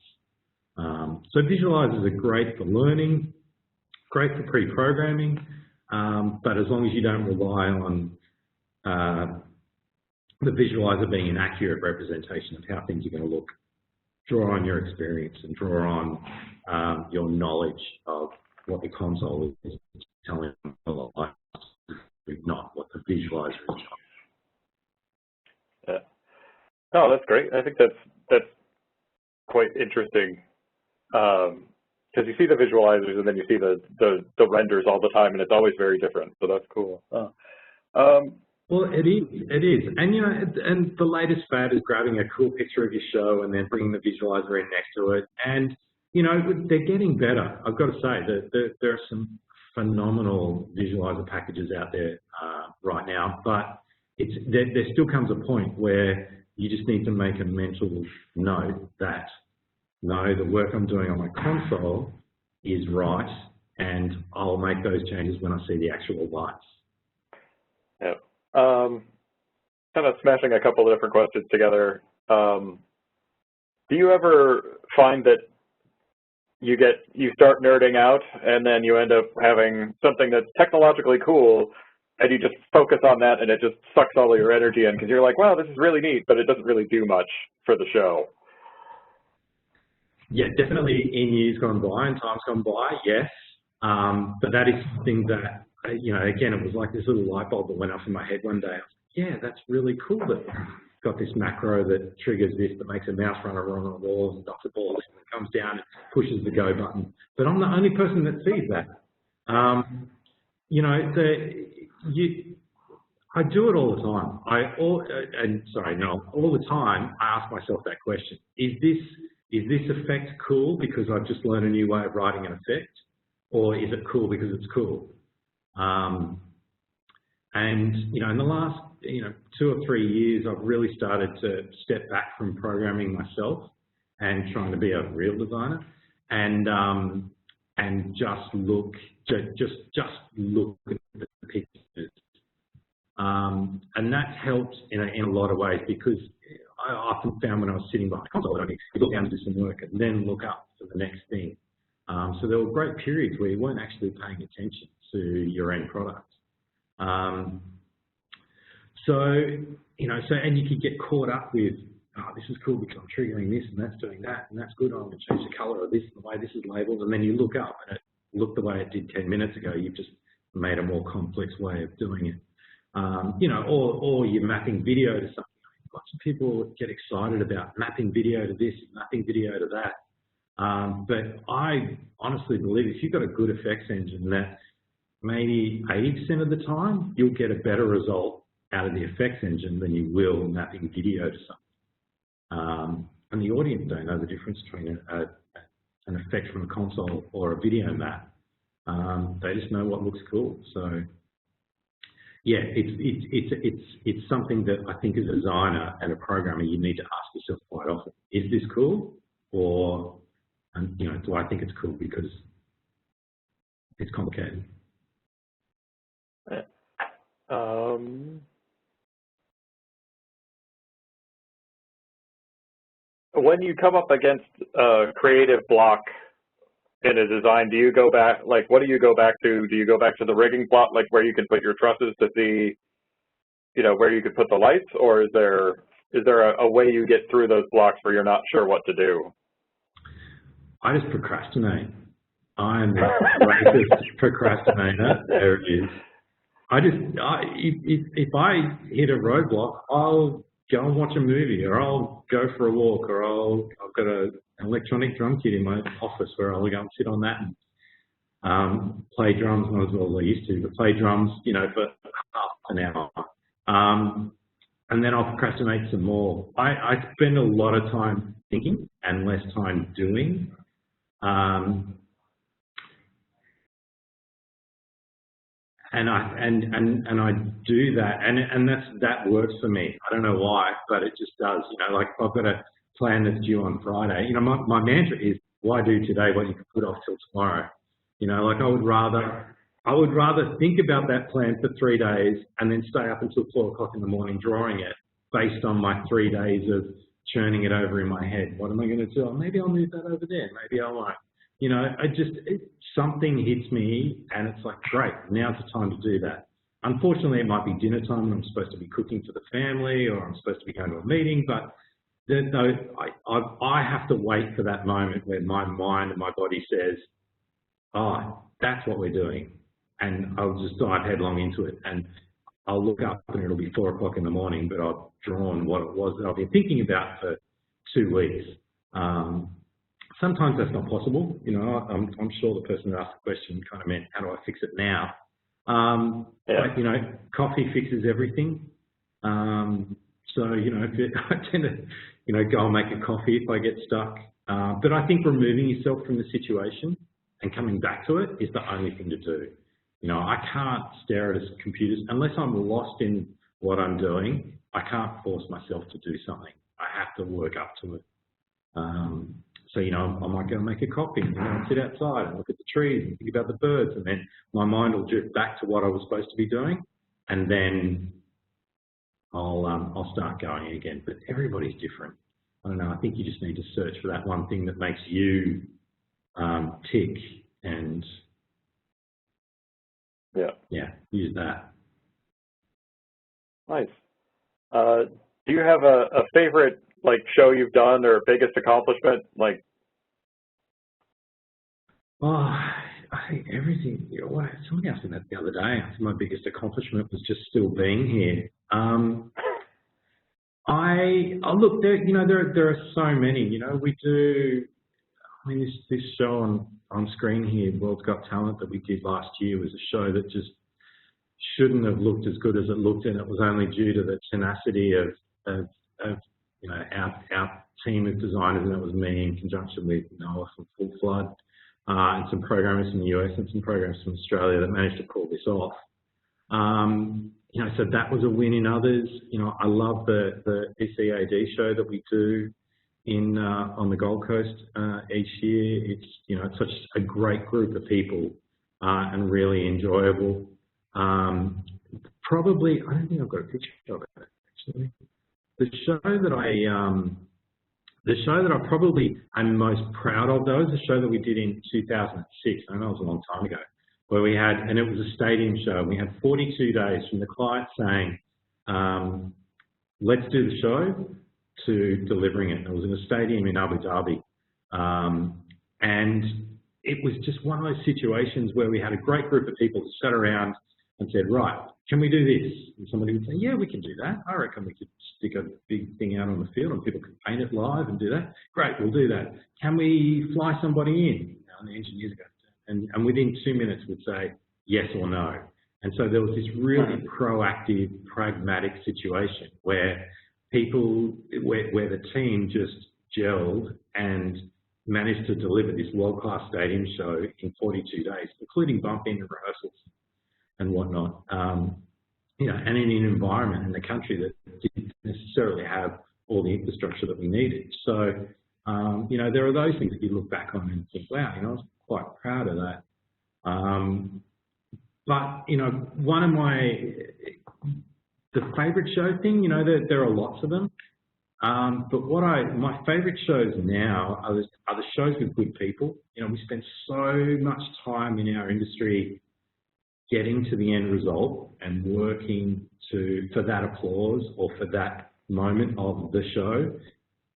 Speaker 3: So visualizers are great for learning, great for pre-programming, but as long as you don't rely on the visualizer being an accurate representation of how things are going to look, draw on your experience and draw on your knowledge of what the console is telling you, not what the visualizer is.
Speaker 2: Yeah. Oh, that's great. I think that's quite interesting, because you see the visualizers and then you see the renders all the time, and it's always very different. So that's cool.
Speaker 3: Well, it is, and and the latest fad is grabbing a cool picture of your show and then bringing the visualizer in next to it, and they're getting better. I've got to say that there are some phenomenal visualizer packages out there right now, but there still comes a point where you just need to make a mental note that, no, the work I'm doing on my console is right, and I'll make those changes when I see the actual lights.
Speaker 2: Yeah. Kind of smashing a couple of different questions together. Do you ever find that you start nerding out, and then you end up having something that's technologically cool, and you just focus on that, and it just sucks all of your energy in because you're like, wow, this is really neat, but it doesn't really do much for the show.
Speaker 3: Yeah, definitely in years gone by and times gone by, yes. But that is something that, you know, again, it was like this little light bulb that went off in my head one day. I was like, yeah, that's really cool that got this macro that triggers this, that makes a mouse run around on the walls and ducks a ball and comes down and pushes the go button. But I'm the only person that sees that. You know, I do it all the time. All the time I ask myself that question. Is this effect cool because I've just learned a new way of writing an effect? Or is it cool because it's cool? And, you know, in the last, 2 or 3 years, I've really started to step back from programming myself and trying to be a real designer and just look at the pictures. And that's helped in a lot of ways because I often found when I was sitting behind a console, I'd look down to do some work and then look up for the next thing. So there were great periods where you weren't actually paying attention to your end product. And you could get caught up with, oh, this is cool because I'm triggering this and that's doing that and that's good. I'm going to change the color of this and the way this is labeled. And then you look up and it looked the way it did 10 minutes ago. You've just made a more complex way of doing it. Or you're mapping video to something. Lots of people get excited about mapping video to this, mapping video to that. But I honestly believe if you've got a good effects engine that maybe 80% of the time, you'll get a better result out of the effects engine than you will mapping video to something. And the audience don't know the difference between an effect from a console or a video map. They just know what looks cool. So yeah, it's something that I think as a designer and a programmer, you need to ask yourself quite often, is this cool? Or, do I think it's cool because it's complicated?
Speaker 2: When you come up against a creative block in a design, do you go back, like, what do you go back to? Do you go back to the rigging plot, like where you can put your trusses to see, where you could put the lights, or is there a way you get through those blocks where you're not sure what to do?
Speaker 3: I just procrastinate. I'm the greatest procrastinator there is. If I hit a roadblock, I'll go and watch a movie, or I'll go for a walk, or I've got an electronic drum kit in my office where I'll go and sit on that and play drums, not as well as I used to, but play drums, for half an hour. And then I'll procrastinate some more. I spend a lot of time thinking and less time doing. And I do that, and that works for me. I don't know why, but it just does. Like I've got a plan that's due on Friday. My mantra is, why do today what you can put off till tomorrow? Like I would rather think about that plan for 3 days and then stay up until 4 o'clock in the morning drawing it based on my 3 days of churning it over in my head. What am I going to do? Oh, maybe I'll move that over there. Maybe I won't. Something hits me and it's like, great, now's the time to do that. Unfortunately, it might be dinner time and I'm supposed to be cooking for the family, or I'm supposed to be going to a meeting, but I have to wait for that moment where my mind and my body says, oh, that's what we're doing. And I'll just dive headlong into it. And I'll look up and it'll be 4 o'clock in the morning, but I've drawn what it was that I've been thinking about for 2 weeks. Sometimes that's not possible. I'm sure the person that asked the question kind of meant, how do I fix it now? But, coffee fixes everything. So, I tend to, go and make a coffee if I get stuck. But I think removing yourself from the situation and coming back to it is the only thing to do. I can't stare at computers unless I'm lost in what I'm doing. I can't force myself to do something. I have to work up to it. So, I might go and make a coffee and I'll sit outside and look at the trees and think about the birds, and then my mind will drift back to what I was supposed to be doing, and then I'll start going again. But everybody's different. I don't know. I think you just need to search for that one thing that makes you tick and use that.
Speaker 2: Nice. Do you have a favorite show you've done or biggest accomplishment?
Speaker 3: Oh, I think everything. Somebody asked me that the other day. I think my biggest accomplishment was just still being here. Look, there are so many. We do. I mean, this show on screen here, World's Got Talent, that we did last year, was a show that just shouldn't have looked as good as it looked, and it was only due to the tenacity of our team of designers, and that was me in conjunction with Noah from Full Flood, and some programmers from the US and some programmers from Australia that managed to pull this off. So that was a win in others. I love the SEAD show that we do on the Gold Coast each year. It's such a great group of people and really enjoyable. Probably, I don't think I've got a picture of it actually. The show that I probably am most proud of, though, is the show that we did in 2006. I know it was a long time ago, where we had, and it was a stadium show. We had 42 days from the client saying, let's do the show, to delivering it. And it was in a stadium in Abu Dhabi. And it was just one of those situations where we had a great group of people that sat around and said, right, can we do this? And somebody would say, yeah, we can do that. I reckon we could stick a big thing out on the field and people can paint it live and do that. Great, we'll do that. Can we fly somebody in? And the engineers go, and within 2 minutes would say yes or no. And so there was this really proactive, pragmatic situation where where the team just gelled and managed to deliver this world-class stadium show in 42 days, including bump-in rehearsals and whatnot. And in an environment in the country that didn't necessarily have all the infrastructure that we needed. So, there are those things that you look back on and think, wow, I was quite proud of that. But, one of the favourite show thing, there are lots of them. But my favourite shows now are the shows with good people. We spend so much time in our industry getting to the end result and working for that applause or for that moment of the show,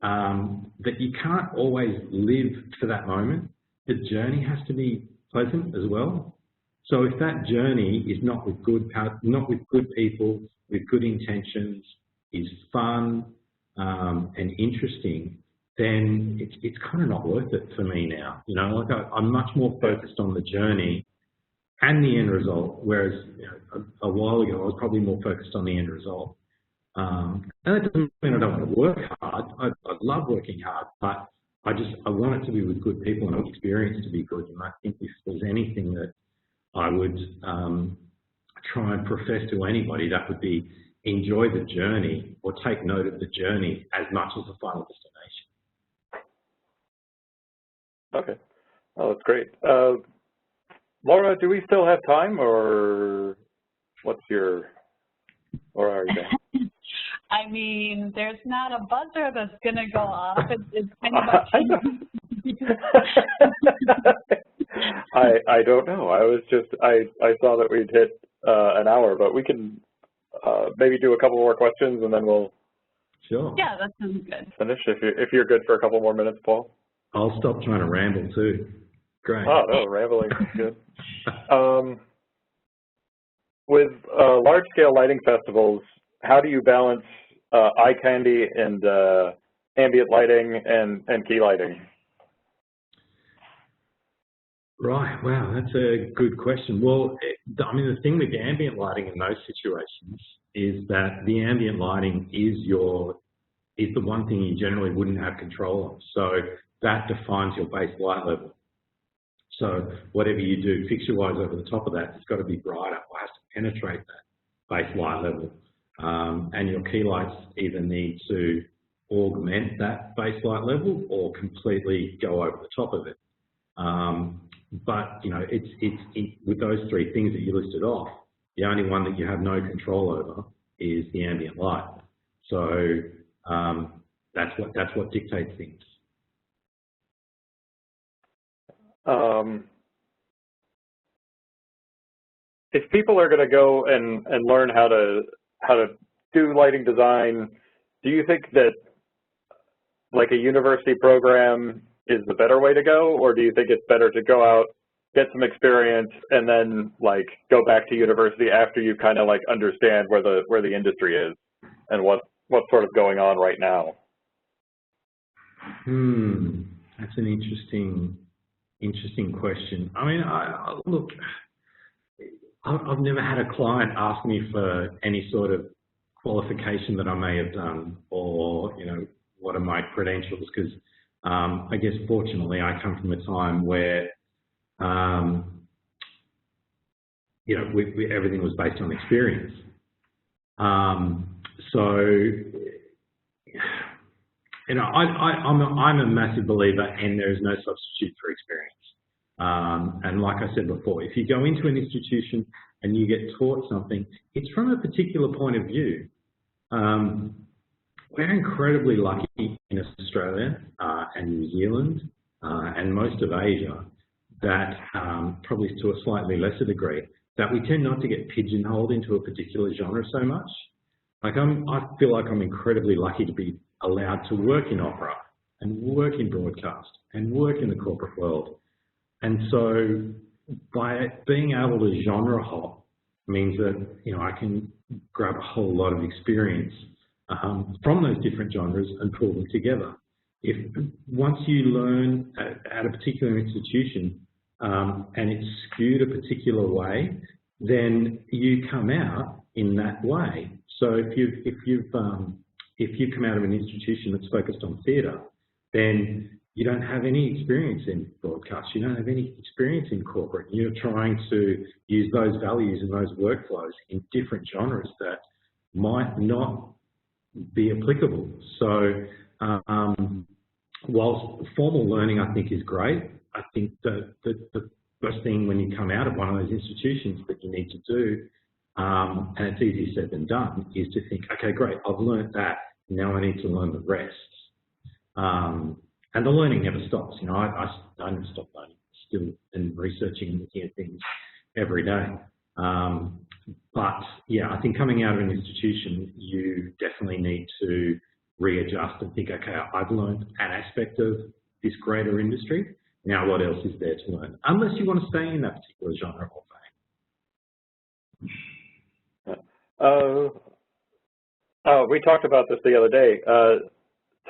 Speaker 3: that you can't always live for that moment. The journey has to be pleasant as well. So if that journey is not with good people, with good intentions, is fun and interesting, then it's kind of not worth it for me now. I'm much more focused on the journey and the end result, whereas a while ago I was probably more focused on the end result. And that doesn't mean I don't want to work hard. I love working hard, but I want it to be with good people and I want the experience to be good. And I think if there's anything that I would try and profess to anybody, that would be enjoy the journey or take note of the journey as much as the final destination.
Speaker 2: Okay. Oh, that's great. Laura, do we still have time, or or are you there?
Speaker 1: I mean, there's not a buzzer that's going to go off. It's kind of
Speaker 2: I don't know. I saw that we'd hit an hour, but we can maybe do a couple more questions and then we'll
Speaker 3: sure.
Speaker 1: Yeah, that sounds good.
Speaker 2: Finish if you're good for a couple more minutes, Paul.
Speaker 3: I'll stop trying to ramble too. Great.
Speaker 2: Oh no, rambling is good. With large-scale lighting festivals, how do you balance eye candy and ambient lighting and key lighting?
Speaker 3: Right, wow, that's a good question. Well, I mean, the thing with the ambient lighting in those situations is that the ambient lighting is the one thing you generally wouldn't have control of. So that defines your base light level. So whatever you do fixture-wise over the top of that, it's got to be brighter or has to penetrate that base light level. And your key lights either need to augment that base light level or completely go over the top of it. But with those three things that you listed off, the only one that you have no control over is the ambient light. So that's what dictates things.
Speaker 2: if people are going to go and learn how to do lighting design, do you think that like a university program is the better way to go, or do you think it's better to go out, get some experience, and then like go back to university after you kind of like understand where the industry is and what's sort of going on right now?
Speaker 3: That's an interesting question. I mean, look, I've never had a client ask me for any sort of qualification that I may have done, or what are my credentials, because I guess fortunately I come from a time where everything was based on experience. I'm a massive believer, and there is no substitute for experience. And like I said before, if you go into an institution and you get taught something, it's from a particular point of view. We're incredibly lucky in Australia and New Zealand and most of Asia that, probably to a slightly lesser degree, that we tend not to get pigeonholed into a particular genre so much. Like I feel like I'm incredibly lucky to be allowed to work in opera and work in broadcast and work in the corporate world. And so by being able to genre hop means that, I can grab a whole lot of experience from those different genres and pull them together. Once you learn at a particular institution and it's skewed a particular way, then you come out in that way. So if you come out of an institution that's focused on theatre, then you don't have any experience in broadcast, you don't have any experience in corporate. You're trying to use those values and those workflows in different genres that might not be applicable. So whilst formal learning I think is great, I think that the first thing when you come out of one of those institutions that you need to do, and it's easier said than done, is to think, okay, great, I've learned that, now I need to learn the rest. And the learning never stops. I never stop learning, still and researching and looking at things every day. But yeah, I think coming out of an institution, you definitely need to readjust and think, okay, I've learned an aspect of this greater industry. Now what else is there to learn? Unless you want to stay in that particular genre or vein.
Speaker 2: We talked about this the other day.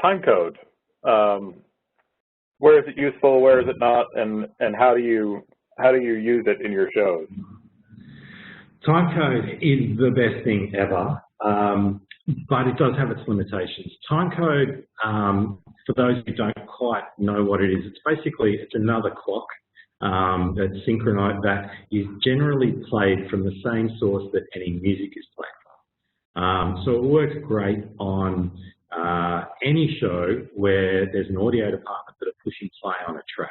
Speaker 2: Time code. Where is it useful? Where is it not? And how do you use it in your shows?
Speaker 3: Time code is the best thing ever, but it does have its limitations. Time code, for those who don't quite know what it is, it's another clock that's synchronized, that is generally played from the same source that any music is played from. So it works great on any show where there's an audio department that are pushing play on a track.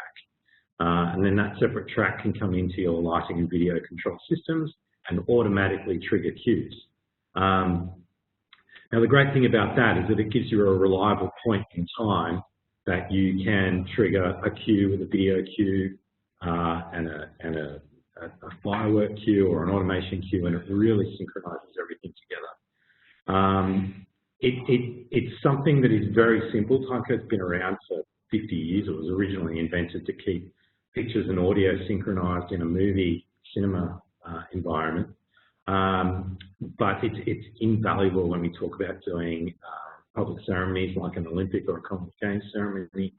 Speaker 3: And then that separate track can come into your lighting and video control systems and automatically trigger cues. Now the great thing about that is that it gives you a reliable point in time that you can trigger a cue with a video cue and a firework cue or an automation cue, and it really synchronizes everything together. It's something that is very simple. Timecode's been around for 50 years. It was originally invented to keep pictures and audio synchronized in a movie cinema environment. But it's invaluable when we talk about doing public ceremonies like an Olympic or a Commonwealth Games ceremony,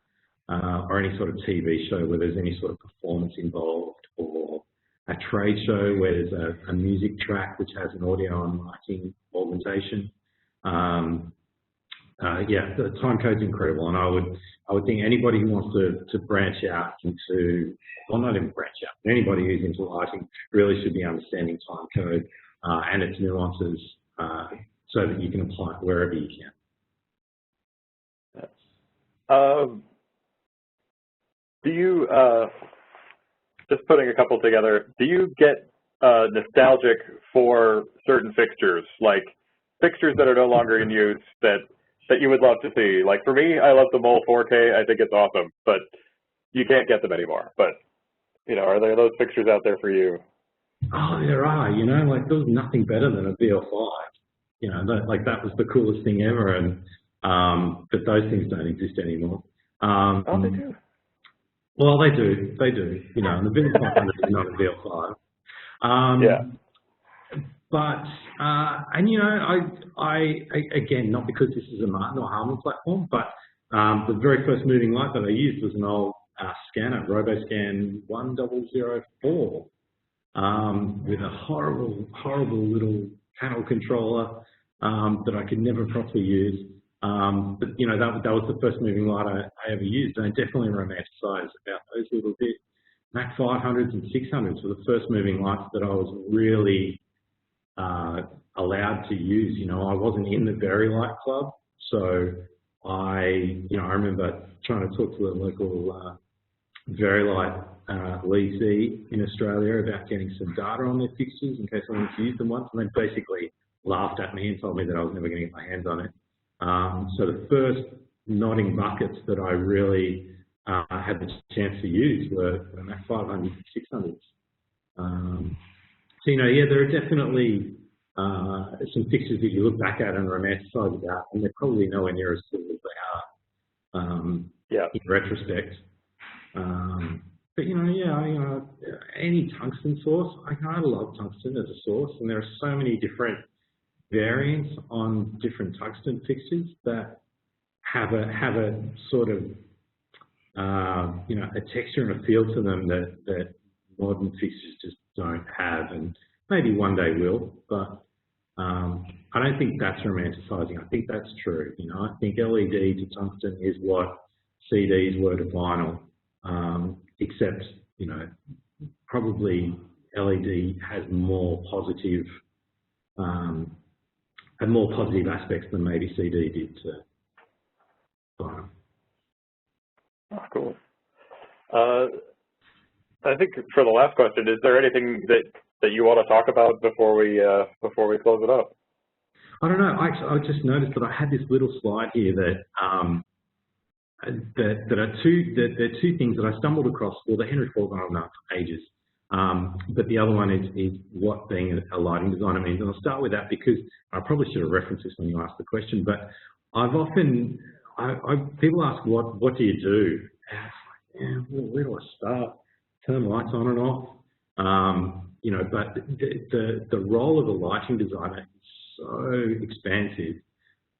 Speaker 3: or any sort of TV show where there's any sort of performance involved, or a trade show where there's a music track which has an audio and lighting augmentation. Yeah, the time code's incredible, and I would think anybody who wants to branch out into, well, not even branch out, but anybody who's into lighting really should be understanding time code and its nuances so that you can apply it wherever you can.
Speaker 2: Do you, just putting a couple together, do you get nostalgic for certain fixtures, like fixtures that are no longer in use that you would love to see? Like for me, I love the Mole 4K. I think it's awesome, but you can't get them anymore. But are there those fixtures out there for you?
Speaker 3: Oh, there are, like there was nothing better than a BL5. That was the coolest thing ever, and but those things don't exist anymore.
Speaker 2: Oh, they do.
Speaker 3: Well, they do, and the BL500 is not a BL5.
Speaker 2: Yeah.
Speaker 3: But, I again, not because this is a Martin or Harman platform, but the very first moving light that I used was an old scanner, RoboScan 1004, with a horrible little panel controller that I could never properly use. But that was the first moving light I ever used, and I definitely romanticize about those a little bit. Mac 500s and 600s were the first moving lights that I was really allowed to use. I wasn't in the Very Light Club, so I remember trying to talk to the local Very Light lessee in Australia about getting some data on their fixtures in case I wanted to use them once, and they basically laughed at me and told me that I was never going to get my hands on it. So the first nodding buckets that I really had the chance to use were Mac 500 and 600s. So, yeah, there are definitely some fixtures that you look back at and romanticize about, and they're probably nowhere near as cool as they are in retrospect. But, any tungsten source, I love tungsten as a source, and there are so many different variants on different tungsten fixtures that have a sort of, a texture and a feel to them that modern fixtures just don't have, and maybe one day will, but I don't think that's romanticizing. I think that's true. I think LED to tungsten is what CDs were to vinyl, except, probably LED has more positive aspects than maybe CD did to vinyl.
Speaker 2: Oh, cool. I think for the last question, is there anything that you want to talk about before we close it up?
Speaker 3: I don't know. I just noticed that I had this little slide here that there are two things that I stumbled across. Well, the Henry Ford one I've known for ages, but the other one is what being a lighting designer means. And I'll start with that because I probably should have referenced this when you asked the question. But people ask what do you do? And it's like, where do I start? Turn lights on and off. But the role of a lighting designer is so expansive.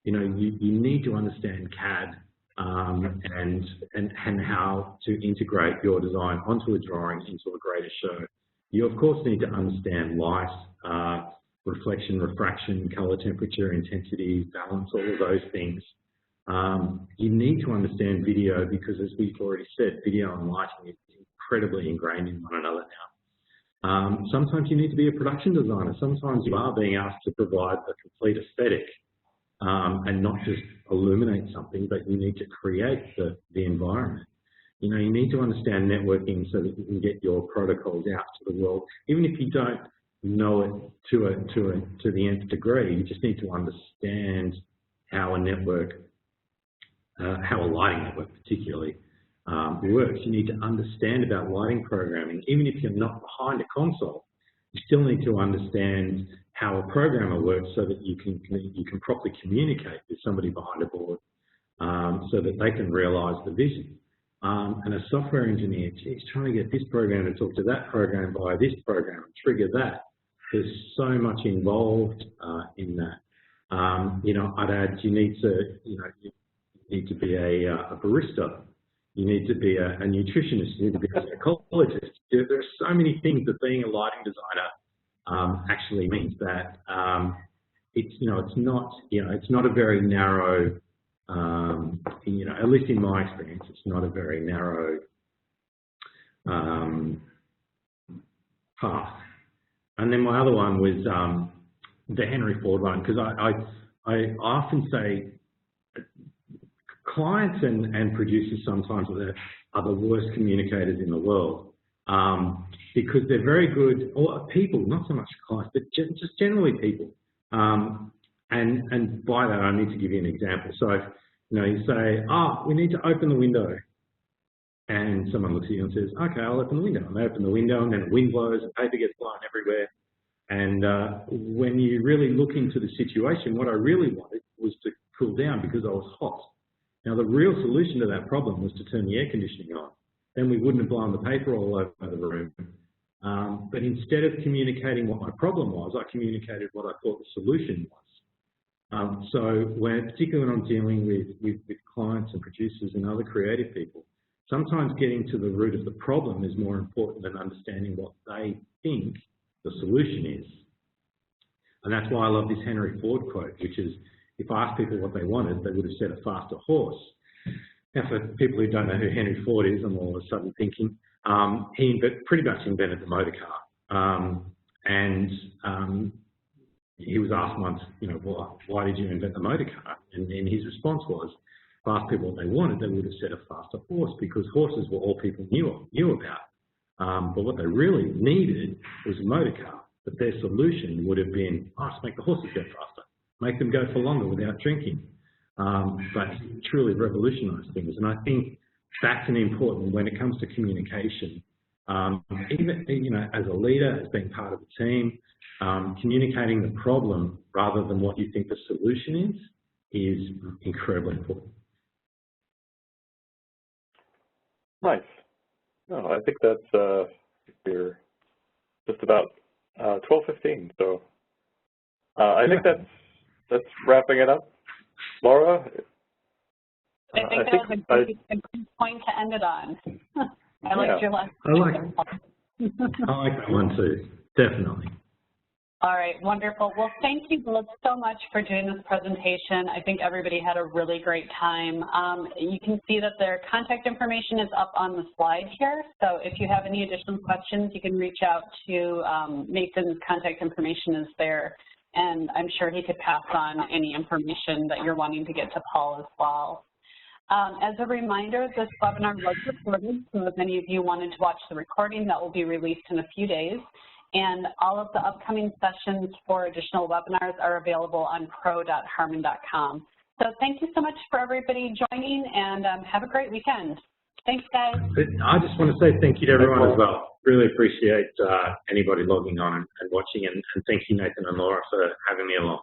Speaker 3: You need to understand CAD and how to integrate your design onto a drawing into a greater show. You of course need to understand light, reflection, refraction, color, temperature, intensity, balance, all of those things. You need to understand video because, as we've already said, video and lighting is incredibly ingrained in one another now. Sometimes you need to be a production designer. Sometimes you are being asked to provide a complete aesthetic and not just illuminate something, but you need to create the environment. You need to understand networking so that you can get your protocols out to the world. Even if you don't know it to the nth degree, you just need to understand how a network, how a lighting network particularly, works. You need to understand about lighting programming. Even if you're not behind a console, you still need to understand how a programmer works so that you can properly communicate with somebody behind a board so that they can realize the vision. And a software engineer, geez, trying to get this program to talk to that program via this program and trigger that. There's so much involved in that. I'd add you need to be a barista. You need to be a nutritionist. You need to be a psychologist. There are so many things that being a lighting designer actually means that it's not a very narrow. At least in my experience, it's not a very narrow path. And then my other one was the Henry Ford one, because I often say clients and producers sometimes are the worst communicators in the world because they're very good, or people, not so much clients, but just generally people. And by that, I need to give you an example. So, you say, we need to open the window. and someone looks at you and says, okay, I'll open the window. And they open the window, and then the wind blows and paper gets blown everywhere. And when you really look into the situation, what I really wanted was to cool down because I was hot. Now, the real solution to that problem was to turn the air conditioning on. Then we wouldn't have blown the paper all over the room. But instead of communicating what my problem was, I communicated what I thought the solution was. So particularly when I'm dealing with clients and producers and other creative people, sometimes getting to the root of the problem is more important than understanding what they think the solution is. And that's why I love this Henry Ford quote, which is, if I asked people what they wanted, they would have said a faster horse. Now, for people who don't know who Henry Ford is, I'm all of a sudden thinking, he pretty much invented the motor car. He was asked once, why did you invent the motor car? And his response was, if I asked people what they wanted, they would have said a faster horse, because horses were all people knew about. But what they really needed was a motor car. But their solution would have been, let's make the horses go faster, make them go for longer without drinking. But truly revolutionised things. And I think that's an important, when it comes to communication, even as a leader, as being part of the team, communicating the problem rather than what you think the solution is incredibly important.
Speaker 2: Nice. No, I think that's we're just about 12:15. So I think that's wrapping it up. Laura,
Speaker 1: I think that was a good point to end it on. I liked your last point.
Speaker 3: I like that one too, definitely.
Speaker 1: All right, wonderful. Well, thank you both so much for doing this presentation. I think everybody had a really great time. You can see that their contact information is up on the slide here. So if you have any additional questions, you can reach out to Nathan's contact information is there. And I'm sure he could pass on any information that you're wanting to get to Paul as well. As a reminder, this webinar was recorded, so if many of you wanted to watch the recording, that will be released in a few days. And all of the upcoming sessions for additional webinars are available on pro.harman.com. So thank you so much for everybody joining, and have a great weekend. Thanks, guys.
Speaker 3: I just want to say thank you to everyone as well. Really appreciate anybody logging on and watching, and thank you, Nathan and Laura, for having me along.